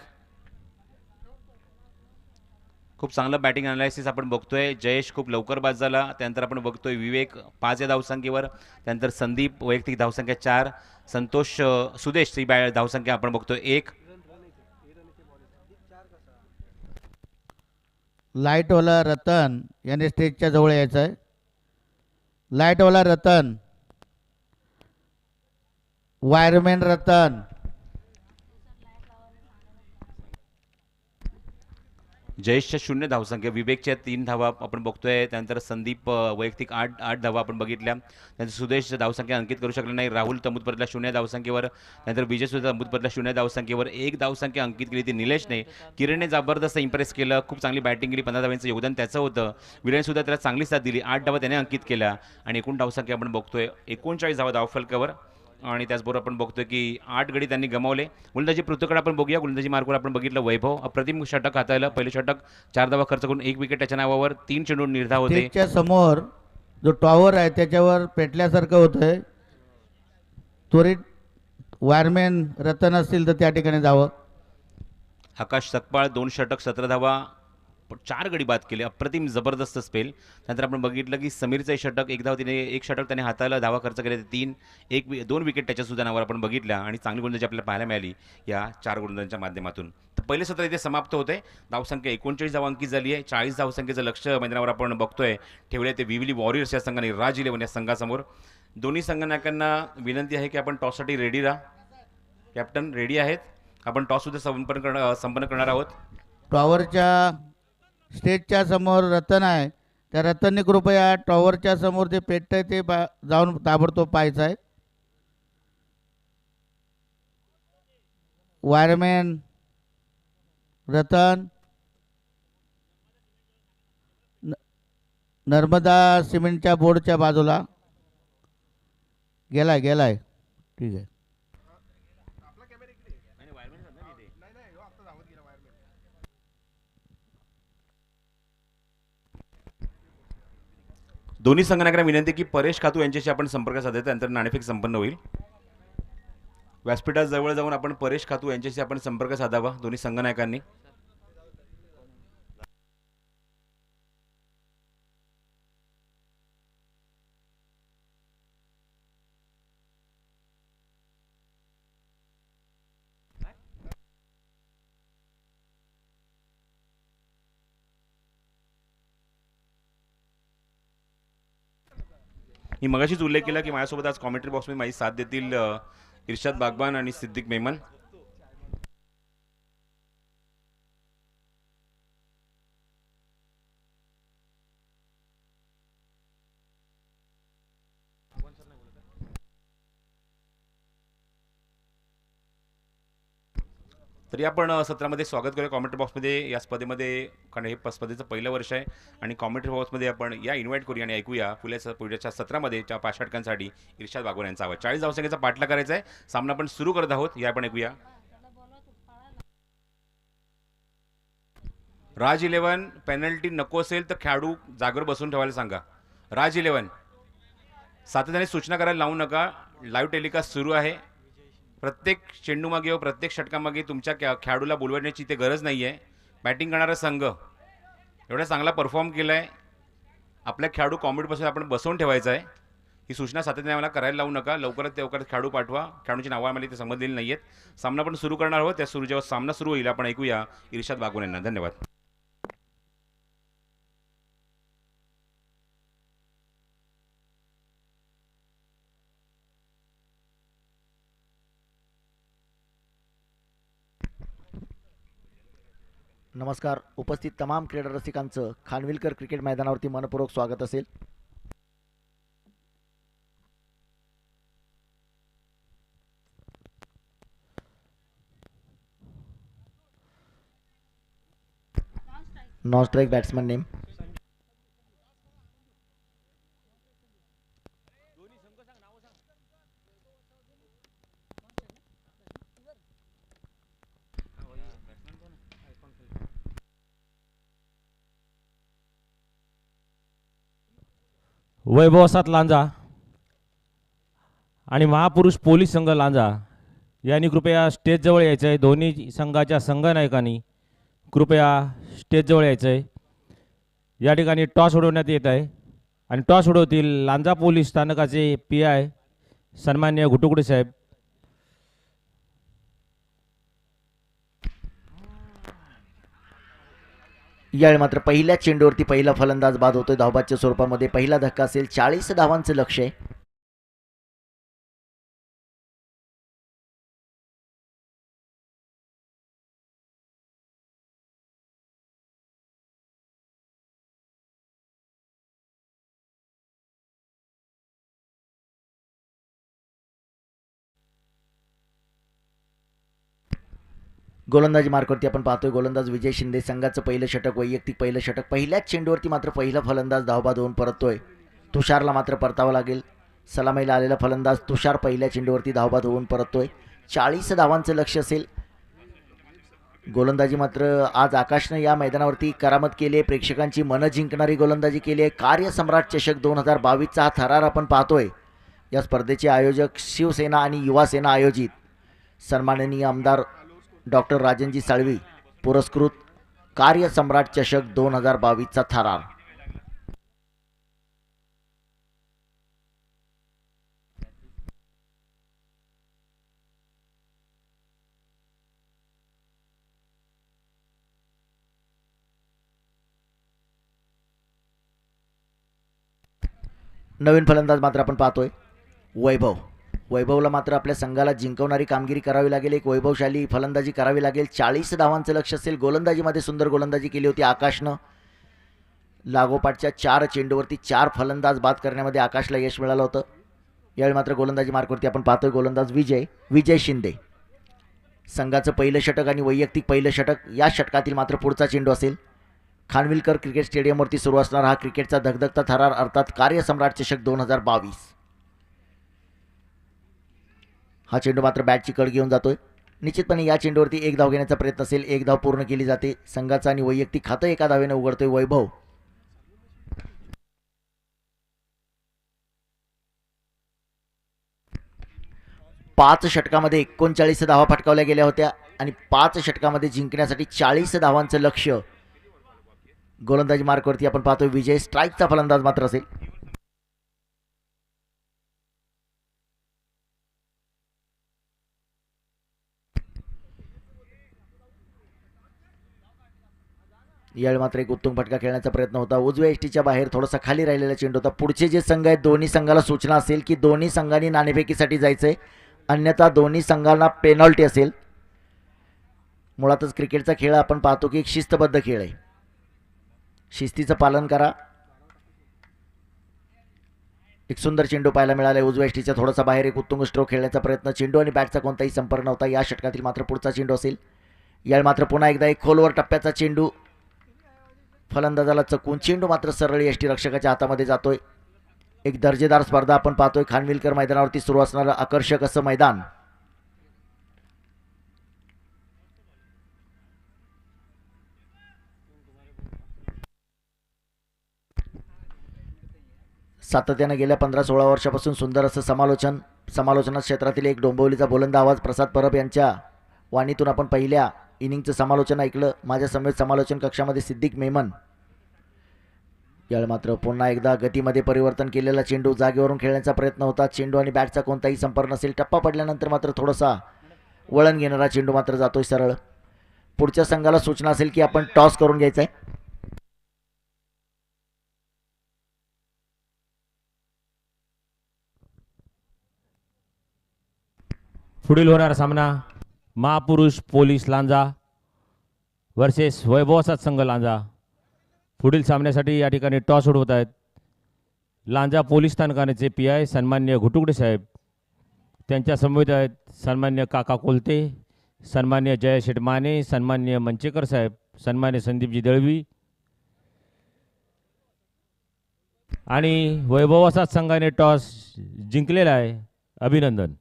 खूप चांगलं बॅटिंग अनालिसिस आपण बघतोय. जयेश खूप लवकर बाद झाला. त्यानंतर आपण बघतोय विवेक 5 या धावसंख्येवर. त्यानंतर संदीप वैयक्तिक धावसंख्या 4. संतोष सुदेश ही धावसंख्या आपण बघतोय 1. लाईटवाला रतन याने स्टेजच्या जवळ यायचं आहे. लाईटवाला रतन, वायरमॅन रतन, जयेशच्या 0 धावसंख्या, विवेकच्या 3 धावा आपण बघतोय. त्यानंतर संदीप वैयक्तिक 8 धावा आपण बघितल्या. त्यानंतर सुदेश धावसंख्या अंकित करू शकला नाही. राहुल तंबूतपरला 0 धावसंख्येवर. त्यानंतर विजय सुद्धा तंबूतपरला 0 धावसंख्येवर 1 धावसंख्या अंकित केली ती निलेशने. किरणने जबरदस्त इम्प्रेस केलं, खूप चांगली बॅटिंग केली, 15 धावांचं योगदान त्याचं होतं. विराने सुद्धा त्याला चांगली साथ दिली, 8 धावा त्याने अंकित केल्या आणि एकूण धावसंख्या आपण बघतोय 39 धावा धावफलकावर. आणि त्याचबरोबर आपण बघतोय की 8 गडी त्यांनी गमावले. गोलंदाजी पृथ्वीकडे आपण बघूया. गोलंदाजी मार्गावर आपण बघितलं वैभव अप्रतिम षटक हाताळलं. पहिलं षटक 4 धावा खर्च करून 1 विकेट त्याच्या नावावर, 3 चेंडू निर्धाव होते. स्टेजच्या समोर जो टॉवर आहे त्याच्यावर पेटल्यासारखं होतंय. त्वरित वायरमॅन रतन असतील तर त्या ठिकाणी जावं. आकाश सकपाळ 2 षटक 17 धावा, 4 गडी बाद केले, अप्रतिम जबरदस्त स्पेल. त्यानंतर आपण बघितलं की समीरचं षटक 1 धाव तिने, 1 षटक त्याने हाताळलं, धावा खर्च केले 3, 2 विकेट त्याच्या सुद्धा नावावर आपण बघितल्या आणि चांगली गोलंदाजी आपल्याला पाहायला मिळाली या 4 गोलंदाजांच्या माध्यमातून. तर पहिले सत्र इथे समाप्त होते. धावसंख्या 39 धावा अंकित झाली आहे. 40 धावसंख्येचं लक्ष मैदानावर आपण बघतोय ठेवले ते विविली वॉरियर्स या संघाने राज 11 या संघासमोर. दोन्ही संघनायकांना विनंती आहे की आपण टॉससाठी रेडी राहा. कॅप्टन रेडी आहेत, आपण टॉस सुद्धा संपन्न करणार आहोत. टॉवरच्या स्टेजच्या समोर रतन आहे, त्या रतनने कृपया टॉवरच्या समोर जे पेटत आहे ते जाऊन ताबडतोब पाहायचं आहे. वायरमॅन रतन, नर्मदा सिमेंटच्या बोर्डच्या बाजूला गेलाय ठीक आहे. दोन्ही संघनायकांना विनंती की परेश खातू यांच्याशी आपण संपर्क साधायचा, त्यानंतर नाणेफेक संपन्न होईल. व्यासपीठाजवळ जाऊन आपण परेश खातू यांच्याशी आपण संपर्क साधावा दोन्ही संघनायकांनी. मी मगाशीच उल्लेख केला की माझ्यासोबत आज कॉमेंट्री बॉक्समध्ये माझी साथ देतील इर्शाद बागबान आणि सिद्दीक मेमन. तरी आपण सत्रामध्ये स्वागत करूया कॉमेंट्री बॉक्समध्ये या स्पर्धेमध्ये, कारण हे स्पर्धेचं पहिलं वर्ष आहे आणि कॉमेंट्री बॉक्समध्ये आपण या इन्व्हाइट करूया आणि ऐकूया पुढच्या सत्रामध्ये त्या 5 षटकांसाठी इर्शाद बागवान यांचा आवाज. 40 धावसंख्येचा पाठला करायचा आहे. सामना आपण सुरू करत आहोत, या आपण ऐकूया. राज 11 पेनल्टी नको असेल तर खेळाडू जागेवर बसून ठेवायला सांगा. राज 11 सातत्याने सूचना करायला लावू नका. लाईव्ह टेलिकास्ट सुरू आहे. प्रत्येक चेंडूमागे व प्रत्येक षटकामागे तुमच्या खेळाडूला बोलवण्याची इथे गरज नाही आहे. बॅटिंग करणारा संघ एवढा चांगला परफॉर्म केला आहे, आपल्या खेळाडू कॉमेडीपासून आपण बसवून ठेवायचा आहे. ही सूचना सातत्याने आम्हाला करायला लावू नका. लवकरात लवकर खेळाडू पाठवा. खेळाडूंची नावं आम्हाला इथे समजलेली नाही आहेत. सामना आपण सुरू करणार आहोत. जेव्हा सामना सुरू होईल आपण ऐकूया इर्शाद बागवान यांना. धन्यवाद. नमस्कार. उपस्थित तमाम क्रीडा रसिकांचं खानविलकर क्रिकेट मैदानावरती मनपूर्वक स्वागत असेल. Non strike batsman name. Vaibhav सात लांजा आणि महापुरुष पोलीस संघ लांजा यांनी कृपया स्टेजजवळ यायचं आहे. दोन्ही संघाच्या संघनायकांनी कृपया स्टेजजवळ यायचं आहे. या ठिकाणी टॉस उडवण्यात येत आहे आणि टॉस उडवतील लांजा पोलीस स्थानकाचे PI सन्माननीय घुटुकुडे साहेब. यावेळी मात्र पहिल्या चेंडूवरती पहिला फलंदाज बाद होतोय धावबादच्या स्वरूपामध्ये. पहिला धक्का असेल. 40 धावांचं लक्ष आहे. गोलंदाजी मार्कवरती आपण पाहतोय गोलंदाज विजय शिंदे. संघाचं पहिलं षटक, वैयक्तिक पहिलं षटक. पहिल्याच चेंडूवरती मात्र पहिला फलंदाज धावबाद होऊन परततोय. तुषारला मात्र परतावं लागेल. सलामीला आलेला फलंदाज तुषार पहिल्या चेंडूवरती धावबाद होऊन परततोय. 40 धावांचं लक्ष असेल. गोलंदाजी मात्र आज आकाशनं या मैदानावरती करामत केली आहे. प्रेक्षकांची मनं जिंकणारी गोलंदाजी केली आहे. कार्यसम्राट चषक 2022चा हा थरार आपण पाहतोय. या स्पर्धेचे आयोजक शिवसेना आणि युवासेना आयोजित सन्माननीय आमदार डॉक्टर राजनजी साळवी पुरस्कृत कार्यसम्राट चषक 2022चा थरार. नवीन फलंदाज मात्र आपण पाहतोय वैभव. वैभवला मात्र आपल्या संघाला जिंकवणारी कामगिरी करावी लागेल. एक वैभवशाली फलंदाजी करावी लागेल. 40 धावांचं लक्ष असेल. गोलंदाजीमध्ये सुंदर गोलंदाजी केली होती आकाशनं. लागोपाठच्या 4 चेंडूवरती 4 फलंदाज बाद करण्यामध्ये आकाशला यश मिळालं होतं. यावेळी मात्र गोलंदाजी मार्कवरती आपण पाहतोय गोलंदाज विजय शिंदे. संघाचं पहिलं षटक आणि वैयक्तिक पहिलं षटक. या षटकातील मात्र पुढचा चेंडू असेल. खानविलकर क्रिकेट स्टेडियमवरती सुरू असणारा हा क्रिकेटचा धगधगता थरार अर्थात कार्यसम्राट चषक 2022. हा चेंडू मात्र बॅटची कड घेऊन जातोय. निश्चितपणे या चेंडूवरती एक धाव घेण्याचा प्रयत्न असेल. एक धाव पूर्ण केली जाते. संघाचं आणि वैयक्तिक खातं एका धावेने उघडतोय वैभव. पाच षटकामध्ये 39 धावा फटकावल्या गेल्या होत्या आणि 5 षटकामध्ये जिंकण्यासाठी 40 धावांचं लक्ष. गोलंदाजी मार्कवरती आपण पाहतोय विजय. स्ट्राईकचा फलंदाज मात्र असेल. यावेळी मात्र एक उत्तुंग फटका खेळण्याचा प्रयत्न होता. उजव्या एसटीच्या बाहेर थोडासा खाली राहिलेला चेंडू होता. पुढचे जे संघ आहेत दोन्ही संघाला सूचना असेल की दोन्ही संघांनी नाणेफेकीसाठी जायचंय, अन्यथा दोन्ही संघांना पेनल्टी असेल. मुळातच क्रिकेटचा खेळ आपण पाहतो की एक शिस्तबद्ध खेळ आहे. शिस्तीचं पालन करा. एक सुंदर चेंडू पाहायला मिळाला उजव्या एसटीच्या थोडासा बाहेर. एक उत्तुंग स्ट्रोक खेळण्याचा प्रयत्न. चेंडू आणि बॅटचा कोणताही संपर्क नव्हता. या षटकातील मात्र पुढचा चेंडू असेल. यावेळी मात्र पुन्हा एकदा एक खोलवर टप्प्याचा चेंडू फलंदाजाला चकवून चेंडू मात्र सरळ यष्टीरक्षकाच्या हातामध्ये जातोय. एक दर्जेदार स्पर्धा आपण पाहतोय. खानविलकर मैदानावरती सुरू असणारं आकर्षक असं मैदान. सातत्यानं गेल्या 15-16 वर्षापासून सुंदर असं समालोचना क्षेत्रातील एक डोंबिवलीचा बुलंद आवाज प्रसाद परब यांच्या वाणीतून आपण पहिल्या इनिंगचं समालोचन ऐकलं. माझ्या समेत समालोचन कक्षामध्ये सिद्दीक मेमन. यावेळी मात्र पुन्हा एकदा गतीमध्ये परिवर्तन केलेला चेंडू. जागेवरून खेळण्याचा प्रयत्न होता. चेंडू आणि बॅटचा कोणताही संपर्क नसेल. टप्पा पडल्यानंतर मात्र थोडासा वळण घेणारा चेंडू मात्र जातोय सरळ. पुढच्या संघाला सूचना असेल की आपण टॉस करून घ्यायचं आहे. पुढील होणारा सामना महापुरुष पोलीस लांजा वर्सेस वैभवासात संघ लांजा. पुढील सामन्यासाठी या ठिकाणी टॉस उडवत आहेत लांजा पोलीस स्थानकाचे PI सन्मान्य घुटुगडे साहेब. त्यांच्या समवेत आहेत सन्मान्य काका कोलते, सन्मान्य जयशेठ माने, सन्मान्य मंचेकर साहेब, सन्मान्य संदीपजी दळवी. आणि वैभवासात संघाने टॉस जिंकलेला आहे. अभिनंदन.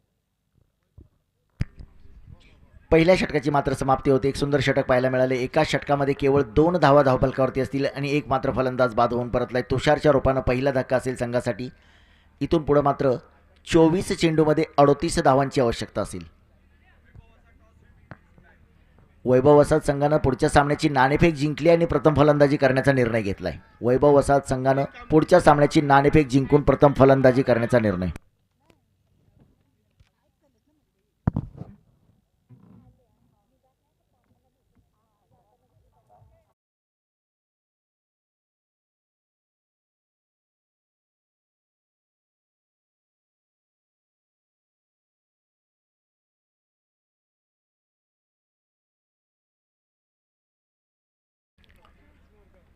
पहिल्या षटकाची मात्र समाप्ती होते. एक सुंदर षटक पाहायला मिळाले. एका षटकामध्ये केवळ 2 धावा धावफलकावरती असतील आणि एक मात्र फलंदाज बाद होऊन परतलाय. तुषारच्या रूपानं पहिला धक्का असेल संघासाठी. इथून पुढे मात्र 24 चेंडूमध्ये 38 धावांची आवश्यकता असेल. वैभव वसाहत संघानं पुढच्या सामन्याची नाणेफेक जिंकली आणि प्रथम फलंदाजी करण्याचा निर्णय घेतलाय. वैभव वसाहत संघानं पुढच्या सामन्याची नाणेफेक जिंकून प्रथम फलंदाजी करण्याचा निर्णय.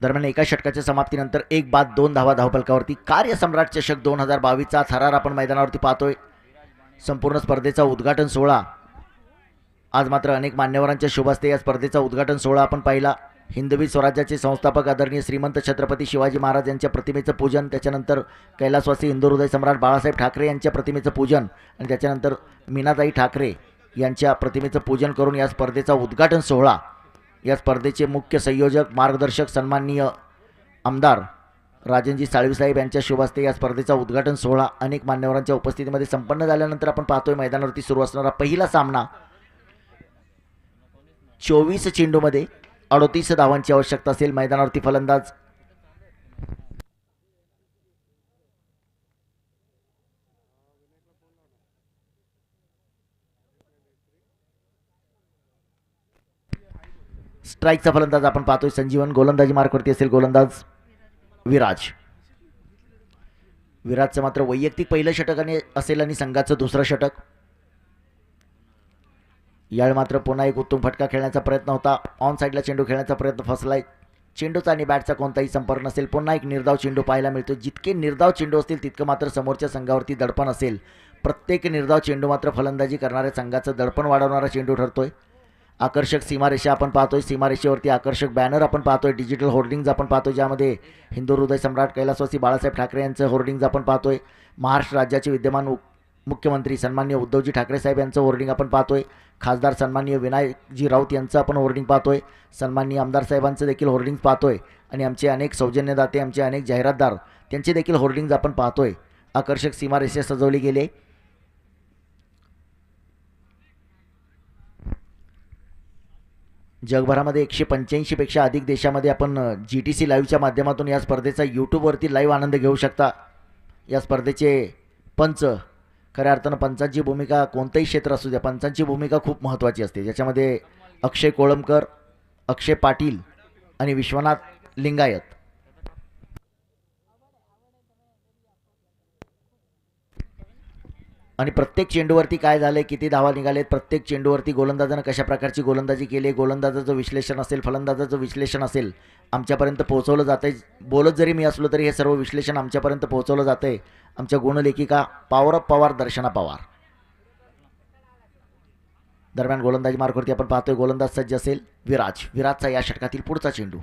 दरम्यान एका षटकाच्या समाप्तीनंतर 1 बाद 2 धावा धावफलकावरती. कार्यसम्राट चषक 2022चा थरार आपण मैदानावरती पाहतोय. संपूर्ण स्पर्धेचा उद्घाटन सोहळा आज मात्र अनेक मान्यवरांच्या शुभ हस्ते या स्पर्धेचा उद्घाटन सोहळा आपण पाहिला. हिंदवी स्वराज्याचे संस्थापक आदरणीय श्रीमंत छत्रपती शिवाजी महाराज यांच्या प्रतिमेचं पूजन, त्याच्यानंतर कैलासवासी हिंदू हृदय सम्राट बाळासाहेब ठाकरे यांच्या प्रतिमेचं पूजन आणि त्याच्यानंतर मीनाताई ठाकरे यांच्या प्रतिमेचं पूजन करून या स्पर्धेचा उद्घाटन सोहळा, या स्पर्धेचे मुख्य संयोजक मार्गदर्शक सन्माननीय आमदार राजनजी साळवीसाहेब यांच्या शुभ हस्ते या स्पर्धेचा उद्घाटन सोहळा अनेक मान्यवरांच्या उपस्थितीमध्ये संपन्न झाल्यानंतर आपण पाहतोय मैदानावरती सुरू असणारा पहिला सामना. 24 चेंडूमध्ये 38 धावांची आवश्यकता असेल. मैदानावरती फलंदाज स्ट्राईकचा फलंदाज आपण पाहतोय संजीवन. गोलंदाजी मार्कवरती असेल गोलंदाज विराज. विराजचं मात्र वैयक्तिक पहिलं षटक असेल आणि संघाचं दुसरं षटक. यावेळी मात्र पुन्हा एक उत्तम फटका खेळण्याचा प्रयत्न होता. ऑन साईडला चेंडू खेळण्याचा प्रयत्न फसलाय. चेंडूचा आणि बॅटचा कोणताही संपर्क नसेल. पुन्हा एक निर्धाव चेंडू पाहायला मिळतो. जितके निर्धाव चेंडू असतील तितकं मात्र समोरच्या संघावरती दडपण असेल. प्रत्येक निर्धाव चेंडू मात्र फलंदाजी करणाऱ्या संघाचं दडपण वाढवणारा चेंडू ठरतोय. आकर्षक सीमारेषा आपण पाहतोय. सीमारेषेवरती आकर्षक बॅनर आपण पाहतोय. डिजिटल होर्डिंग्ज आपण पाहतोय, ज्यामध्ये हिंदू हृदय सम्राट कैलासवासी बाळासाहेब ठाकरे यांचं होर्डिंग्ज आपण पाहतोय. महाराष्ट्र राज्याचे विद्यमान मुख्यमंत्री सन्माननीय उद्धवजी ठाकरे साहेब यांचं होर्डिंग आपण पाहतोय. खासदार सन्माननीय विनायकजी राऊत यांचं आपण होर्डिंग पाहतोय. सन्माननीय आमदार साहेबांचं देखील होर्डिंग पाहतोय आणि आमचे अनेक सौजन्यदाते, आमचे अनेक जाहिरातदार त्यांचे देखील होर्डिंग्ज आपण पाहतोय. आकर्षक सीमारेषा सजवली गेली. जगभरामध्ये 185 पेक्षा अधिक देशामध्ये आपण GTC लाईव्हच्या माध्यमातून या स्पर्धेचा यूट्यूबवरती लाईव्ह आनंद घेऊ शकता. या स्पर्धेचे पंच, खऱ्या अर्थानं पंचांची भूमिका कोणतंही क्षेत्र असू द्या, पंचांची भूमिका खूप महत्त्वाची असते. ज्याच्यामध्ये अक्षय कोळंबकर, अक्षय पाटील आणि विश्वनाथ लिंगायत आणि प्रत्येक चेंडूवरती काय झालंय, किती धावा निघालेत, प्रत्येक चेंडूवरती गोलंदाजानं कशा प्रकारची गोलंदाजी केली, गोलंदाजाचं विश्लेषण असेल, फलंदाजाचं विश्लेषण असेल, आमच्यापर्यंत पोहोचवलं जातं आहे. बोलत जरी मी असलो तरी हे सर्व विश्लेषण आमच्यापर्यंत पोहोचवलं जातं आहे. आमच्या गुणलेखिका पॉवर ऑफ पवार दर्शना पवार. दरम्यान गोलंदाजी मार्कवरती आपण पाहतोय गोलंदाज सज्ज असेल विराज. विराजचा या षटकातील पुढचा चेंडू.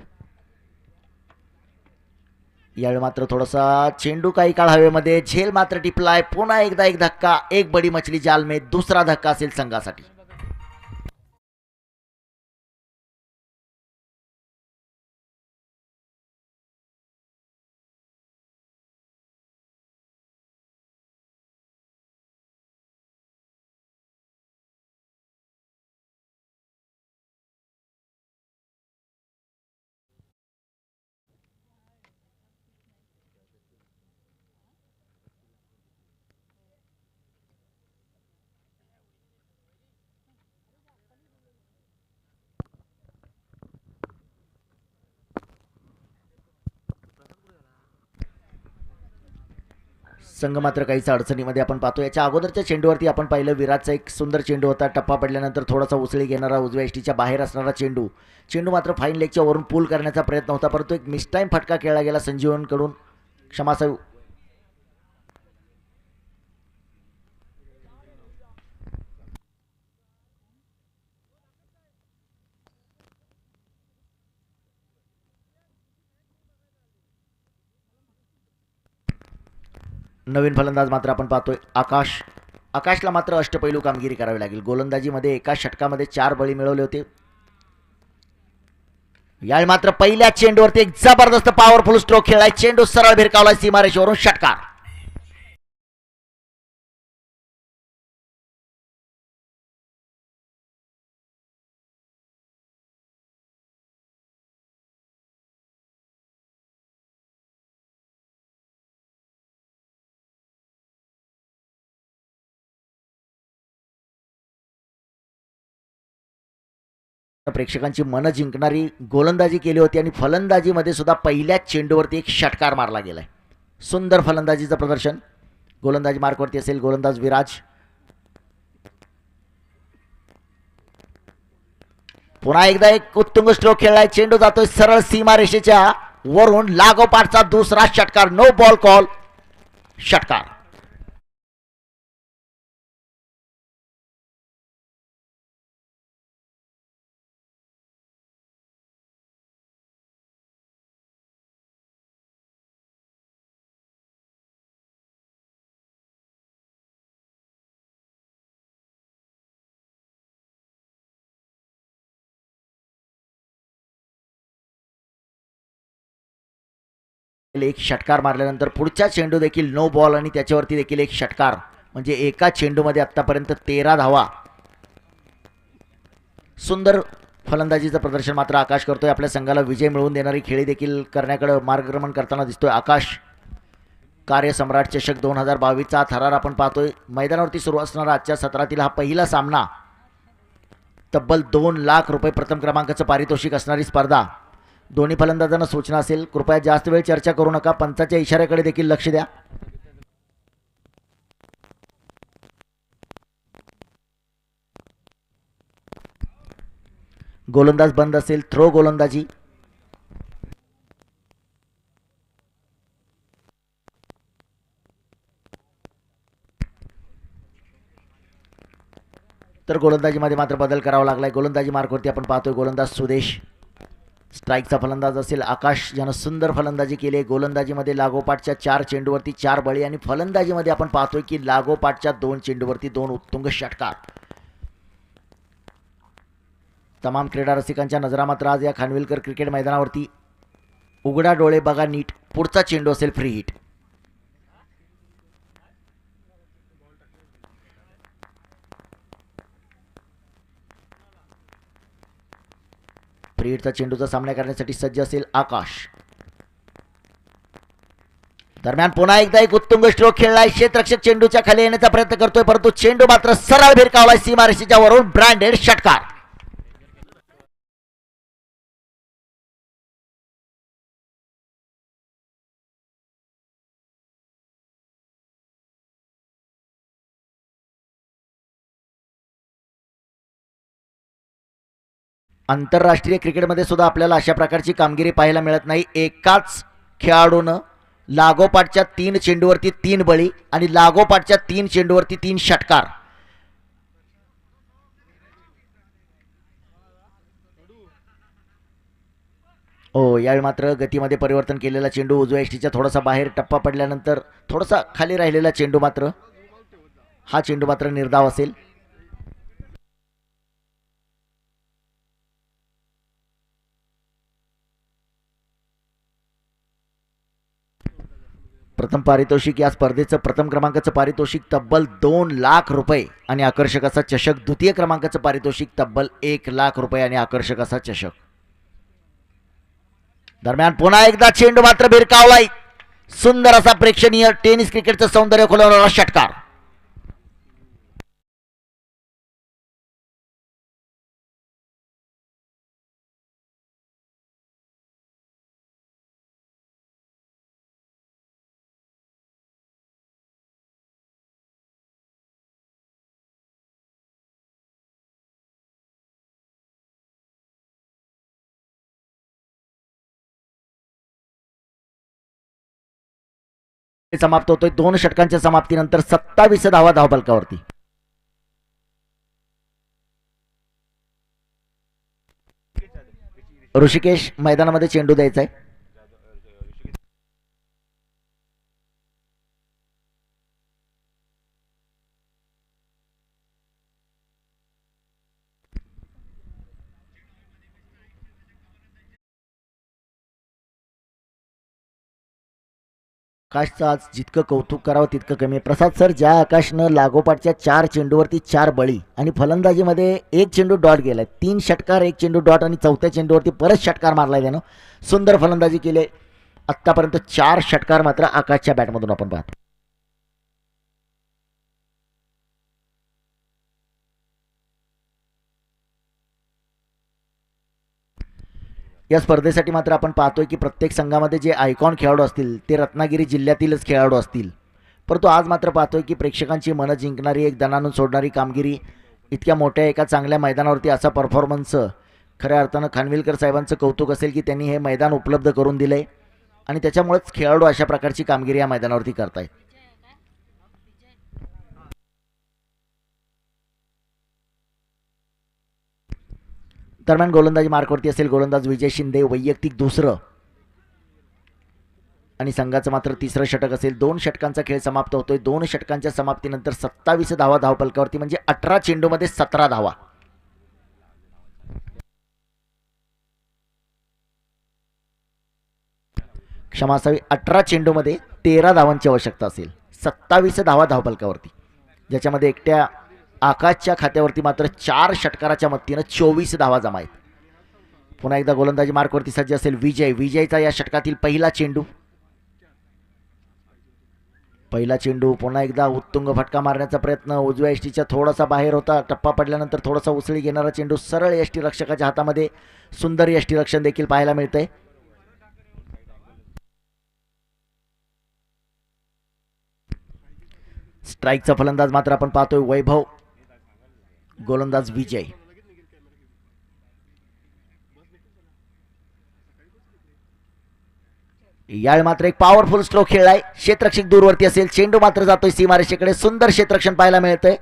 यावेळी मात्र थोडासा चेंडू काही काळ हवेमध्ये, झेल मात्र टिपलाय. पुन्हा एकदा एक धक्का, एक बडी मछली जाल में. दुसरा धक्का असेल संघासाठी. संघ मात्र काहीच अडचणीमध्ये आपण पाहतो. याच्या अगोदरच्या चेंडूवरती आपण पाहिलं विराटचा एक सुंदर चेंडू होता. टप्पा पडल्यानंतर थोडासा उसळी घेणारा, उजव्या इष्टीच्या बाहेर असणारा चेंडू. चेंडू मात्र फाईन लेगच्या वरून पूल करण्याचा प्रयत्न होता, परंतु एक मिसटाईम फटका खेळला गेला संजीवनकडून. क्षमासावी. नवीन फलंदाज मात्र आपण पाहतोय आकाश. आकाशला मात्र अष्टपैलू कामगिरी करावी लागेल. गोलंदाजीमध्ये एका षटकामध्ये 4 बळी मिळवले होते. यावेळी मात्र पहिल्या चेंडूवरती एक जबरदस्त पॉवरफुल स्ट्रोक खेळलाय. चेंडू सरळ भिरकावलाय सीमारेषेवरून. षटकार. प्रेक्षकांची मनं जिंकणारी गोलंदाजी केली होती आणि फलंदाजीमध्ये सुद्धा पहिल्याच चेंडूवरती एक षटकार मारला गेलाय. सुंदर फलंदाजीचं प्रदर्शन. गोलंदाजी मार्कवरती असेल गोलंदाज विराज. पुन्हा एकदा एक उत्तुंग स्ट्रोक खेळलाय. चेंडू जातोय सरळ सीमारेषेच्या वरून लागोपाठचा दुसरा षटकार. नो बॉल कॉल, षटकार. एक षटकार मारल्यानंतर पुढचा चेंडू देखील नो बॉल आणि त्याच्यावरती देखील एक षटकार. म्हणजे एका चेंडूमध्ये आतापर्यंत 13 धावा. सुंदर फलंदाजीचं प्रदर्शन मात्र आकाश करतोय. आपल्या संघाला विजय मिळवून देणारी खेळी देखील करण्याकडे मार्गक्रमण करताना दिसतोय आकाश. कार्यसम्राट चषक 2022चा थरार आपण पाहतोय. मैदानावरती सुरू असणारा आजच्या सत्रातील हा पहिला सामना. तब्बल 2 लाख रुपये प्रथम क्रमांकाचं पारितोषिक असणारी स्पर्धा. दोन्ही फलंदाजांना सूचना असेल, कृपया जास्त वेळ चर्चा करू नका. पंचाच्या इशाऱ्याकडे देखील लक्ष द्या. गोलंदाज बंद असेल, थ्रो गोलंदाजी. तर गोलंदाजीमध्ये मात्र बदल करावा लागलाय. गोलंदाजी मार्कवरती आपण पाहतोय गोलंदाज सुदेश. स्ट्राईकचा फलंदाज असेल आकाश, ज्यानं सुंदर फलंदाजी केली आहे. गोलंदाजीमध्ये लागोपाठच्या 4 चेंडूवरती 4 बळी आणि फलंदाजीमध्ये आपण पाहतोय की लागोपाठच्या 2 चेंडूवरती 2 उत्तुंग षटकार. तमाम क्रीडा रसिकांच्या नजरा मात्र आज या खानविलकर क्रिकेट मैदानावरती. उघडा डोळे बघा नीट, पुढचा चेंडू असेल फ्री हिट. फ्री हिटचा चेंडूचा सामना करण्यासाठी सज्ज असेल आकाश. दरम्यान पुन्हा एकदा एक उत्तुंग स्ट्रोक खेळलाय. क्षेत्ररक्षक चेंडूच्या खाली येण्याचा प्रयत्न करतोय, परंतु चेंडू मात्र सरळ भिरकावलाय सीमारेषेच्या वरून. ब्रँडेड षटकार. आंतरराष्ट्रीय क्रिकेटमध्ये सुद्धा आपल्याला अशा प्रकारची कामगिरी पाहायला मिळत नाही. एकाच खेळाडूनं लागोपाठच्या 3 चेंडूवरती 3 बळी आणि लागोपाठच्या 3 चेंडूवरती 3 षटकार. हो, यावेळी मात्र गतीमध्ये परिवर्तन केलेला चेंडू उजव्या यष्टीच्या थोडासा बाहेर टप्पा पडल्यानंतर थोडासा खाली राहिलेला चेंडू मात्र, हा चेंडू मात्र निर्धाव असेल. प्रथम पारितोषिक, या स्पर्धेचं प्रथम क्रमांकाचं पारितोषिक तब्बल 2 लाख रुपये आणि आकर्षक असा चषक. द्वितीय क्रमांकाचं पारितोषिक तब्बल 1 लाख रुपये आणि आकर्षक असा चषक. दरम्यान पुन्हा एकदा चेंडू मात्र भिरकावलाय. सुंदर असा प्रेक्षणीय टेनिस क्रिकेटचं सौंदर्य खुलवणारा षटकार. समाप्त होतोय. 2 षटकांच्या समाप्तीनंतर 27 धावा धावफलकावरती. ऋषिकेश मैदानामध्ये चेंडू द्यायचा आहे. आकाशचं आज जितकं कौतुक करावं तितकं कमी आहे. प्रसाद सर, ज्या आकाशनं लागोपाठच्या 4 चेंडूवरती 4 बळी आणि फलंदाजीमध्ये 1 चेंडू डॉट गेलाय, 3 षटकार, 1 चेंडू डॉट आणि 4थ्या चेंडूवरती परत षटकार मारलाय त्यानं. सुंदर फलंदाजी केली. आत्तापर्यंत 4 षटकार मात्र आकाशच्या बॅटमधून आपण पाहतो. या स्पर्धेसाठी मात्र आपण पाहतोय की प्रत्येक संघामध्ये जे आयकॉन खेळाडू असतील ते रत्नागिरी जिल्ह्यातीलच खेळाडू असतील. परंतु आज मात्र पाहतोय की प्रेक्षकांची मनं जिंकणारी, एक दणानून सोडणारी कामगिरी, इतक्या मोठ्या एका चांगल्या मैदानावरती असा परफॉर्मन्स खऱ्या अर्थानं खानविलकर साहेबांचं कौतुक असेल की त्यांनी हे मैदान उपलब्ध करून दिलंय आणि त्याच्यामुळेच खेळाडू अशा प्रकारची कामगिरी या मैदानावरती करतायत. दरम्यान गोलंदाजी मार्कवरती असेल गोलंदाज विजय शिंदे, वैयक्तिक दुसरं आणि संघाचं मात्र तिसरं षटक असेल. 2 षटकांचा खेळ समाप्त होतोय. 2 षटकांच्या समाप्तीनंतर 27 धावा धावफलकावरती, म्हणजे 18 चेंडूमध्ये 17 धावा. क्षमा असावी, 18 चेंडूमध्ये 13 धावांची आवश्यकता असेल. 27 धावा धावफलकावरती, ज्याच्यामध्ये एकट्या आकाशच्या खात्यावरती मात्र 4 षटकाराच्या मदतीनं 24 धावा जमा आहेत. पुन्हा एकदा गोलंदाजी मार्कवरती सज्ज असेल विजय. विजयचा या षटकातील पहिला चेंडू. पुन्हा एकदा उत्तुंग फटका मारण्याचा प्रयत्न. उजव्या यष्टीच्या थोडासा बाहेर होता. टप्पा पडल्यानंतर थोडासा उसळी घेणारा चेंडू सरळ यष्टीरक्षकाच्या हातामध्ये. सुंदर यष्टीरक्षण देखील पाहायला मिळतंय. स्ट्राईकचा फलंदाज मात्र आपण पाहतोय वैभव, गोलंदाज विजय. यावेळी मात्र एक पॉवरफुल स्ट्रोक खेळलाय. क्षेत्ररक्षक दूरवरती असेल. चेंडू मात्र जातोय सीमारेषेकडे. सुंदर क्षेत्ररक्षण पाहायला मिळतंय.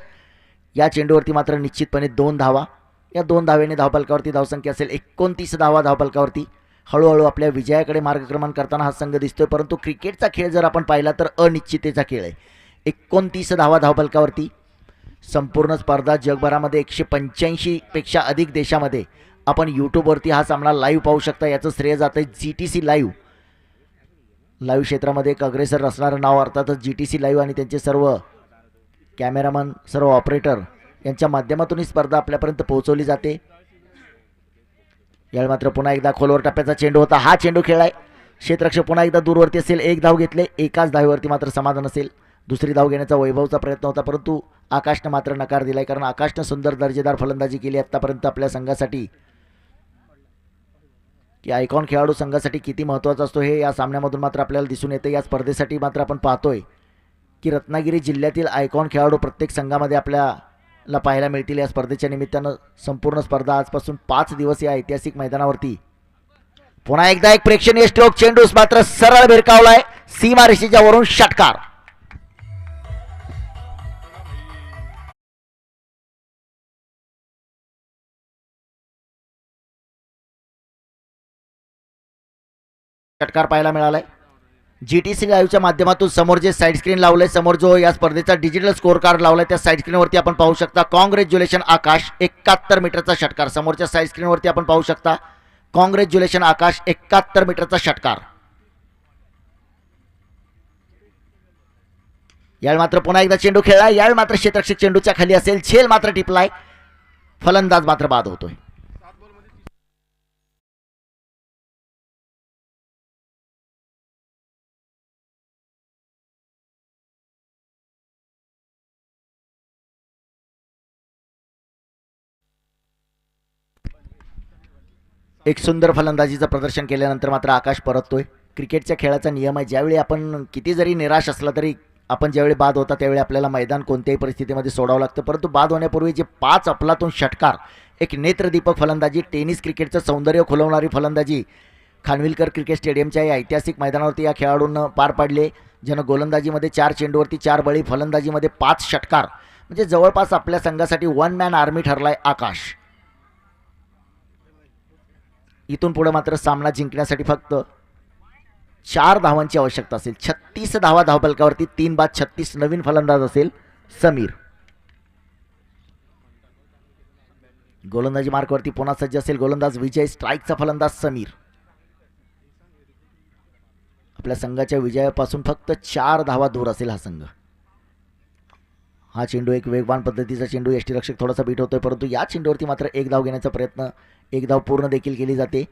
या चेंडूवरती मात्र निश्चितपणे 2 धावा. या 2 धावेने धावफलकावरती धावसंख्या असेल 29 धावा धावफलकावरती. हळूहळू आपल्या विजयाकडे मार्गक्रमण करताना हा संघ दिसतोय. परंतु क्रिकेटचा खेळ जर आपण पाहिला तर अनिश्चिततेचा खेळ आहे. 29 धावा धावफलकावरती. संपूर्ण स्पर्धा जगभरामध्ये 185 पेक्षा अधिक देशामध्ये आपण यूट्यूबवरती हा सामना लाईव्ह पाहू शकता. याचं श्रेय जातं GTC लाईव्ह. लाईव्ह क्षेत्रामध्ये एक अग्रेसर असणारं नाव अर्थातच GTC लाईव्ह आणि त्यांचे सर्व कॅमेरामन, सर्व ऑपरेटर यांच्या माध्यमातून ही स्पर्धा आपल्यापर्यंत पोहोचवली जाते. यावेळी मात्र पुन्हा एकदा खोलवर टप्प्याचा चेंडू होता. हा चेंडू खेळलाय. क्षेत्ररक्षक पुन्हा एकदा दूरवरती असेल. 1 धाव घेतले. एकाच धावेवरती मात्र समाधान असेल. दुसरी धाव घेण्याचा वैभवचा प्रयत्न होता, परंतु आकाशनं मात्र नकार दिलाय. कारण आकाशनं सुंदर दर्जेदार फलंदाजी केली आत्तापर्यंत आपल्या संघासाठी. की आयकॉन खेळाडू संघासाठी किती महत्त्वाचा असतो हे या सामन्यामधून मात्र आपल्याला दिसून येतं. या स्पर्धेसाठी मात्र आपण पाहतोय की रत्नागिरी जिल्ह्यातील आयकॉन खेळाडू प्रत्येक संघामध्ये आपल्याला पाहायला मिळतील. या स्पर्धेच्या निमित्तानं संपूर्ण स्पर्धा आजपासून 5 दिवस या ऐतिहासिक मैदानावरती. पुन्हा एकदा एक प्रेक्षणीय स्ट्रोक. चेंडू मात्र सरळ भिरकावलाय सीमारेषेच्या वरून. षटकार. षटकार पाहायला मिळालाय. GTC लाईव्हच्या माध्यमातून समोर जे साईड स्क्रीन लावलंय, समोर जो या स्पर्धेचा डिजिटल स्कोर कार्ड लावलाय त्या साईड स्क्रीनवरती आपण पाहू शकता कॉंग्रॅच्युलेशन आकाश 71 मीटरचा षटकार. समोरच्या साईड स्क्रीनवरती आपण पाहू शकता कॉंग्रॅच्युलेशन आकाश 71 मीटरचा षटकार. यावेळी मात्र पुन्हा एकदा चेंडू खेळलाय. यावेळी मात्र क्षेत्ररक्षक चेंडूच्या खाली असेल. झेल मात्र टिपलाय. फलंदाज मात्र बाद होतोय. एक सुंदर फलंदाजीचं प्रदर्शन केल्यानंतर मात्र आकाश परततोय. क्रिकेटच्या खेळाचा नियम आहे, ज्यावेळी आपण किती जरी निराश असला तरी आपण ज्यावेळी बाद होता त्यावेळी आपल्याला मैदान कोणत्याही परिस्थितीमध्ये सोडावं लागतं. परंतु बाद होण्यापूर्वी जे 5 अफलातून षटकार, एक नेत्रदीपक फलंदाजी, टेनिस क्रिकेटचं सौंदर्य खुलवणारी फलंदाजी खानविलकर क्रिकेट स्टेडियमच्या या ऐतिहासिक मैदानावरती या खेळाडूंना पार पाडले, ज्यानं गोलंदाजीमध्ये 4 चेंडूवरती 4 बळी, फलंदाजीमध्ये 5 षटकार, म्हणजे जवळपास आपल्या संघासाठी 1 मॅन आर्मी ठरलाय आकाश. इथून पुढे मात्र सामना जिंकण्यासाठी फक्त 4 धावांची आवश्यकता असेल. 36 धावा धावफलकावरती. 3 बाद 36. नवीन फलंदाज असेल समीर. गोलंदाजी मार्कवरती पुन्हा सज्ज असेल गोलंदाज विजय. स्ट्राईकचा फलंदाज समीर. आपल्या संघाच्या विजयापासून फक्त 4 धावा दूर असेल हा संघ. हा चेंडू एक वेगवान पद्धतीचा चेंडू. यष्टीरक्षक थोडासा बीट होतोय, परंतु या चेंडूवरती मात्र 1 धाव घेण्याचा प्रयत्न, 1 धाव पूर्ण देखील केली जाते.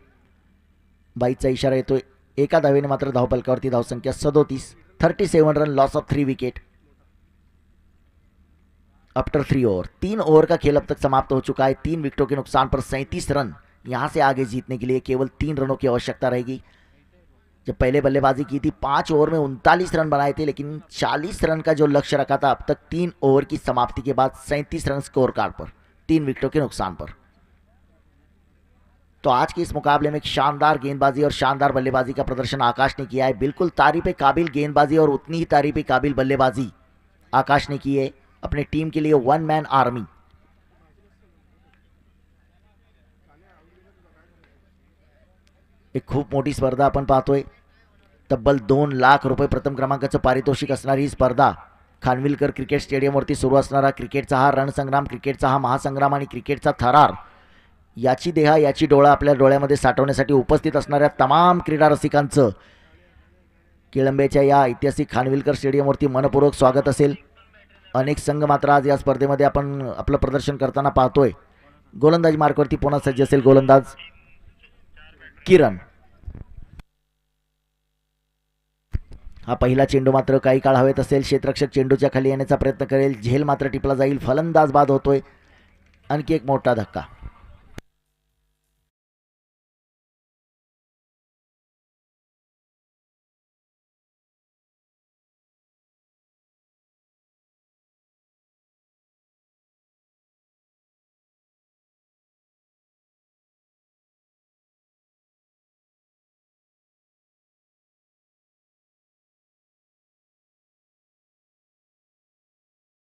बाईचा इशारा येतोय. एका धावेने मात्र धावफलकावरती धावसंख्या 37. 37 run, loss of 3 wicket after 3 over. 3 over का खेल अब तक समाप्त हो चुका है. 3 विकेटों के नुकसान पर 37 रन. यहाँ से आगे जीतने के लिए केवल 3 रनों की आवश्यकता रहेगी. जब पहले बल्लेबाजी की थी 5 ओवर में 39 रन बनाए थे, लेकिन 40 रन का जो लक्ष्य रखा था, अब तक 3 ओवर की समाप्ति के बाद 37 रन स्कोर कार्ड पर, 3 विकेटों के नुकसान पर. तो आज के इस मुकाबले में एक शानदार गेंदबाजी और शानदार बल्लेबाजी का प्रदर्शन आकाश ने किया है। बिल्कुल तारीफ काबिल गेंदबाजी और उतनी ही तारीफ काबिल बल्लेबाजी आकाश ने की है अपने टीम के लिए। One man army. एक खूप मोठी स्पर्धा आपण पाहतोय। तब्बल 2 लाख रुपये प्रथम क्रमांकाचं पारितोषिक असणारी ही स्पर्धा खानविलकर क्रिकेट स्टेडियमवरती सुरू असणारा क्रिकेटचा हा रणसंग्राम, क्रिकेटचा हा महासंग्राम आणि क्रिकेटचा थरार याची देहा याची डोळा आपल्या डोळ्यामध्ये साठवण्यासाठी उपस्थित असणाऱ्या तमाम क्रीडा रसिकांचं केळंबेच्या या ऐतिहासिक खानविलकर स्टेडियमवरती मनपूर्वक स्वागत असेल। अनेक संघ मात्र आज या स्पर्धेमध्ये आपण आपलं प्रदर्शन करताना पाहतोय। गोलंदाजी मार्कवरती पुन्हा सज्ज असेल गोलंदाज किरण। हा पहिला चेंडू मात्र काही काळ हवेत असेल। क्षेत्ररक्षक चेंडूच्या खाली येण्याचा प्रयत्न करेल, झेल मात्र टिपला जाईल, फलंदाज बाद होतोय। आणखी एक मोठा धक्का।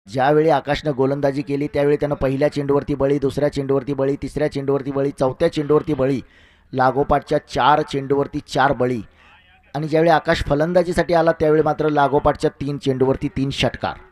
ज्यावेळी आकाशनं गोलंदाजी केली त्यावेळी त्यानं पहिल्या चेंडूवरती बळी, दुसऱ्या चेंडूवरती बळी, तिसऱ्या चेंडूवरती बळी, चौथ्या चेंडूवरती बळी, लागोपाठच्या 4 चेंडूवरती 4 बळी आणि ज्यावेळी आकाश फलंदाजीसाठी आला त्यावेळी मात्र लागोपाठच्या 3 चेंडूवरती 3 षटकार।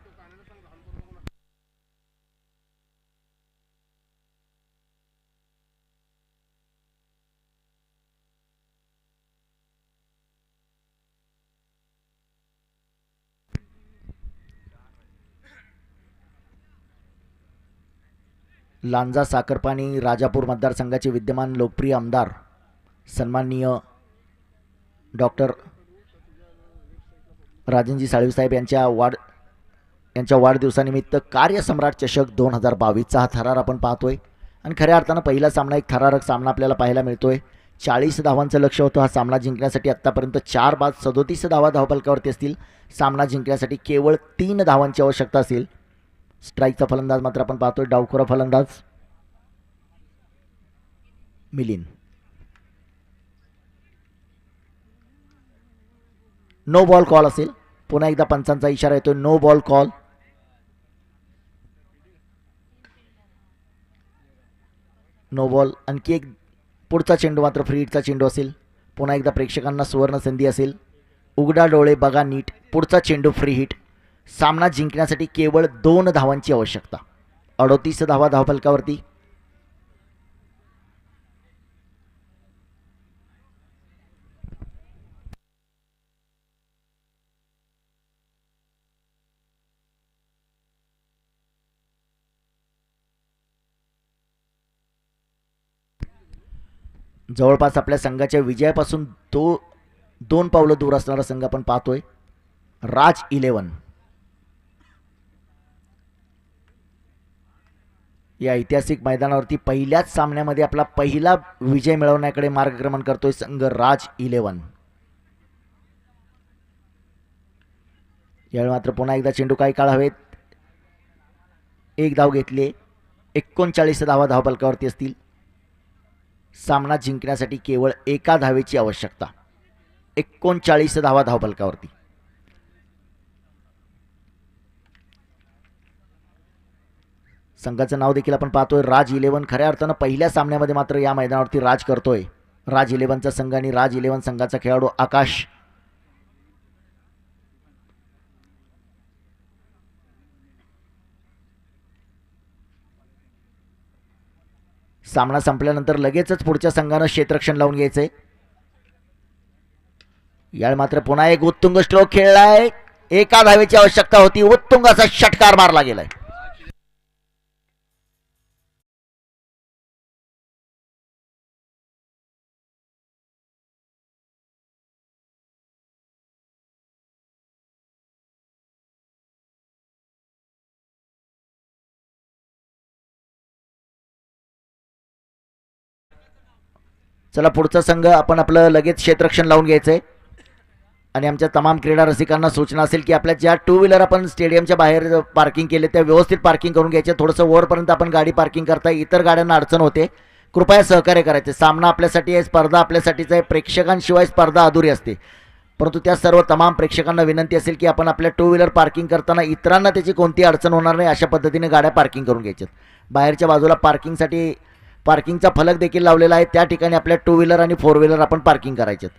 लांजा साखरपाणी राजापूर मतदारसंघाचे विद्यमान लोकप्रिय आमदार सन्माननीय डॉक्टर राजनजी साळवी यांच्या वाढदिवसानिमित्त कार्यसम्राट चषक 2022चा हा थरार आपण पाहतोय आणि खऱ्या अर्थानं पहिला सामना एक थरारक सामना आपल्याला पाहायला मिळतोय। 40 धावांचं लक्ष होतं हा सामना जिंकण्यासाठी। आत्तापर्यंत 4 बाद 37 धावा धावफलकावरती असतील। सामना जिंकण्यासाठी केवळ 3 धावांची आवश्यकता असेल। स्ट्राईकचा फलंदाज मात्र आपण पाहतोय डावखोरा फलंदाज मिलिंद। नो बॉल कॉल असेल। पुन्हा एकदा पंचांचा इशारा येतोय, no ball call. No ball. आणखी एक पुढचा चेंडू मात्र फ्री हिटचा चेंडू असेल। पुन्हा एकदा प्रेक्षकांना सुवर्ण संधी असेल। उघडा डोळे बघा नीट, पुढचा चेंडू फ्री हिट। सामना जिंकण्यासाठी केवळ 2 धावांची आवश्यकता। 38 धावा धावफलकावरती। जवळपास आपल्या संघाच्या विजयापासून 2 पावलं दूर असणारा संघ आपण पाहतोय राज 11। या ऐतिहासिक मैदानावरती पहिल्याच सामन्यामध्ये आपला पहिला विजय मिळवण्याकडे मार्गक्रमण करतोय संघ राज 11। यावेळी मात्र पुन्हा एकदा चेंडू काही काळ हवेत। एक धाव घेतली। 39 धावा धावफलकावरती असतील। सामना जिंकण्यासाठी केवळ 1 धावेची आवश्यकता। 39 धावा धावफलकावरती। संघाचं नाव देखील आपण पाहतोय राज 11। खऱ्या अर्थानं पहिल्या सामन्यामध्ये मात्र या मैदानावरती राज करतोय राज 11चा संघ आणि राज 11 संघाचा खेळाडू आकाश। सामना संपल्यानंतर लगेचच पुढच्या संघानं क्षेत्ररक्षण लावून घ्यायचंय। यावेळी मात्र पुन्हा एक उत्तुंग स्ट्रोक खेळलाय। 1 धावेची आवश्यकता होती। उत्तुंग असा षटकार मारला गेलाय। चला पुढचा संघ आपण आपलं लगेच क्षेत्ररक्षण लावून घ्यायचंय आणि आमच्या तमाम क्रीडा रसिकांना सूचना असेल की आपल्या ज्या 2 व्हीलर आपण स्टेडियमच्या बाहेर पार्किंग केले त्या व्यवस्थित पार्किंग करून घ्यायचे। थोडंसं वरपर्यंत आपण गाडी पार्किंग करताय, इतर गाड्यांना अडचण होते। कृपया सहकार्य करायचे. सामना आपल्यासाठी आहे, स्पर्धा आपल्यासाठीच आहे. प्रेक्षकांशिवाय स्पर्धा अधुरी असते. परंतु त्या सर्व तमाम प्रेक्षकांना विनंती असेल की आपण आपल्या टू व्हीलर पार्किंग करताना इतरांना त्याची कोणती अडचण होणार नाही अशा पद्धतीने गाड्या पार्किंग करून घ्यायच्यात. बाहेरच्या बाजूला पार्किंगचा फलक देखील लावलेला आहे. त्या ठिकाणी आपल्या टू व्हीलर आणि फोर व्हीलर आपण पार्किंग करायच्यात.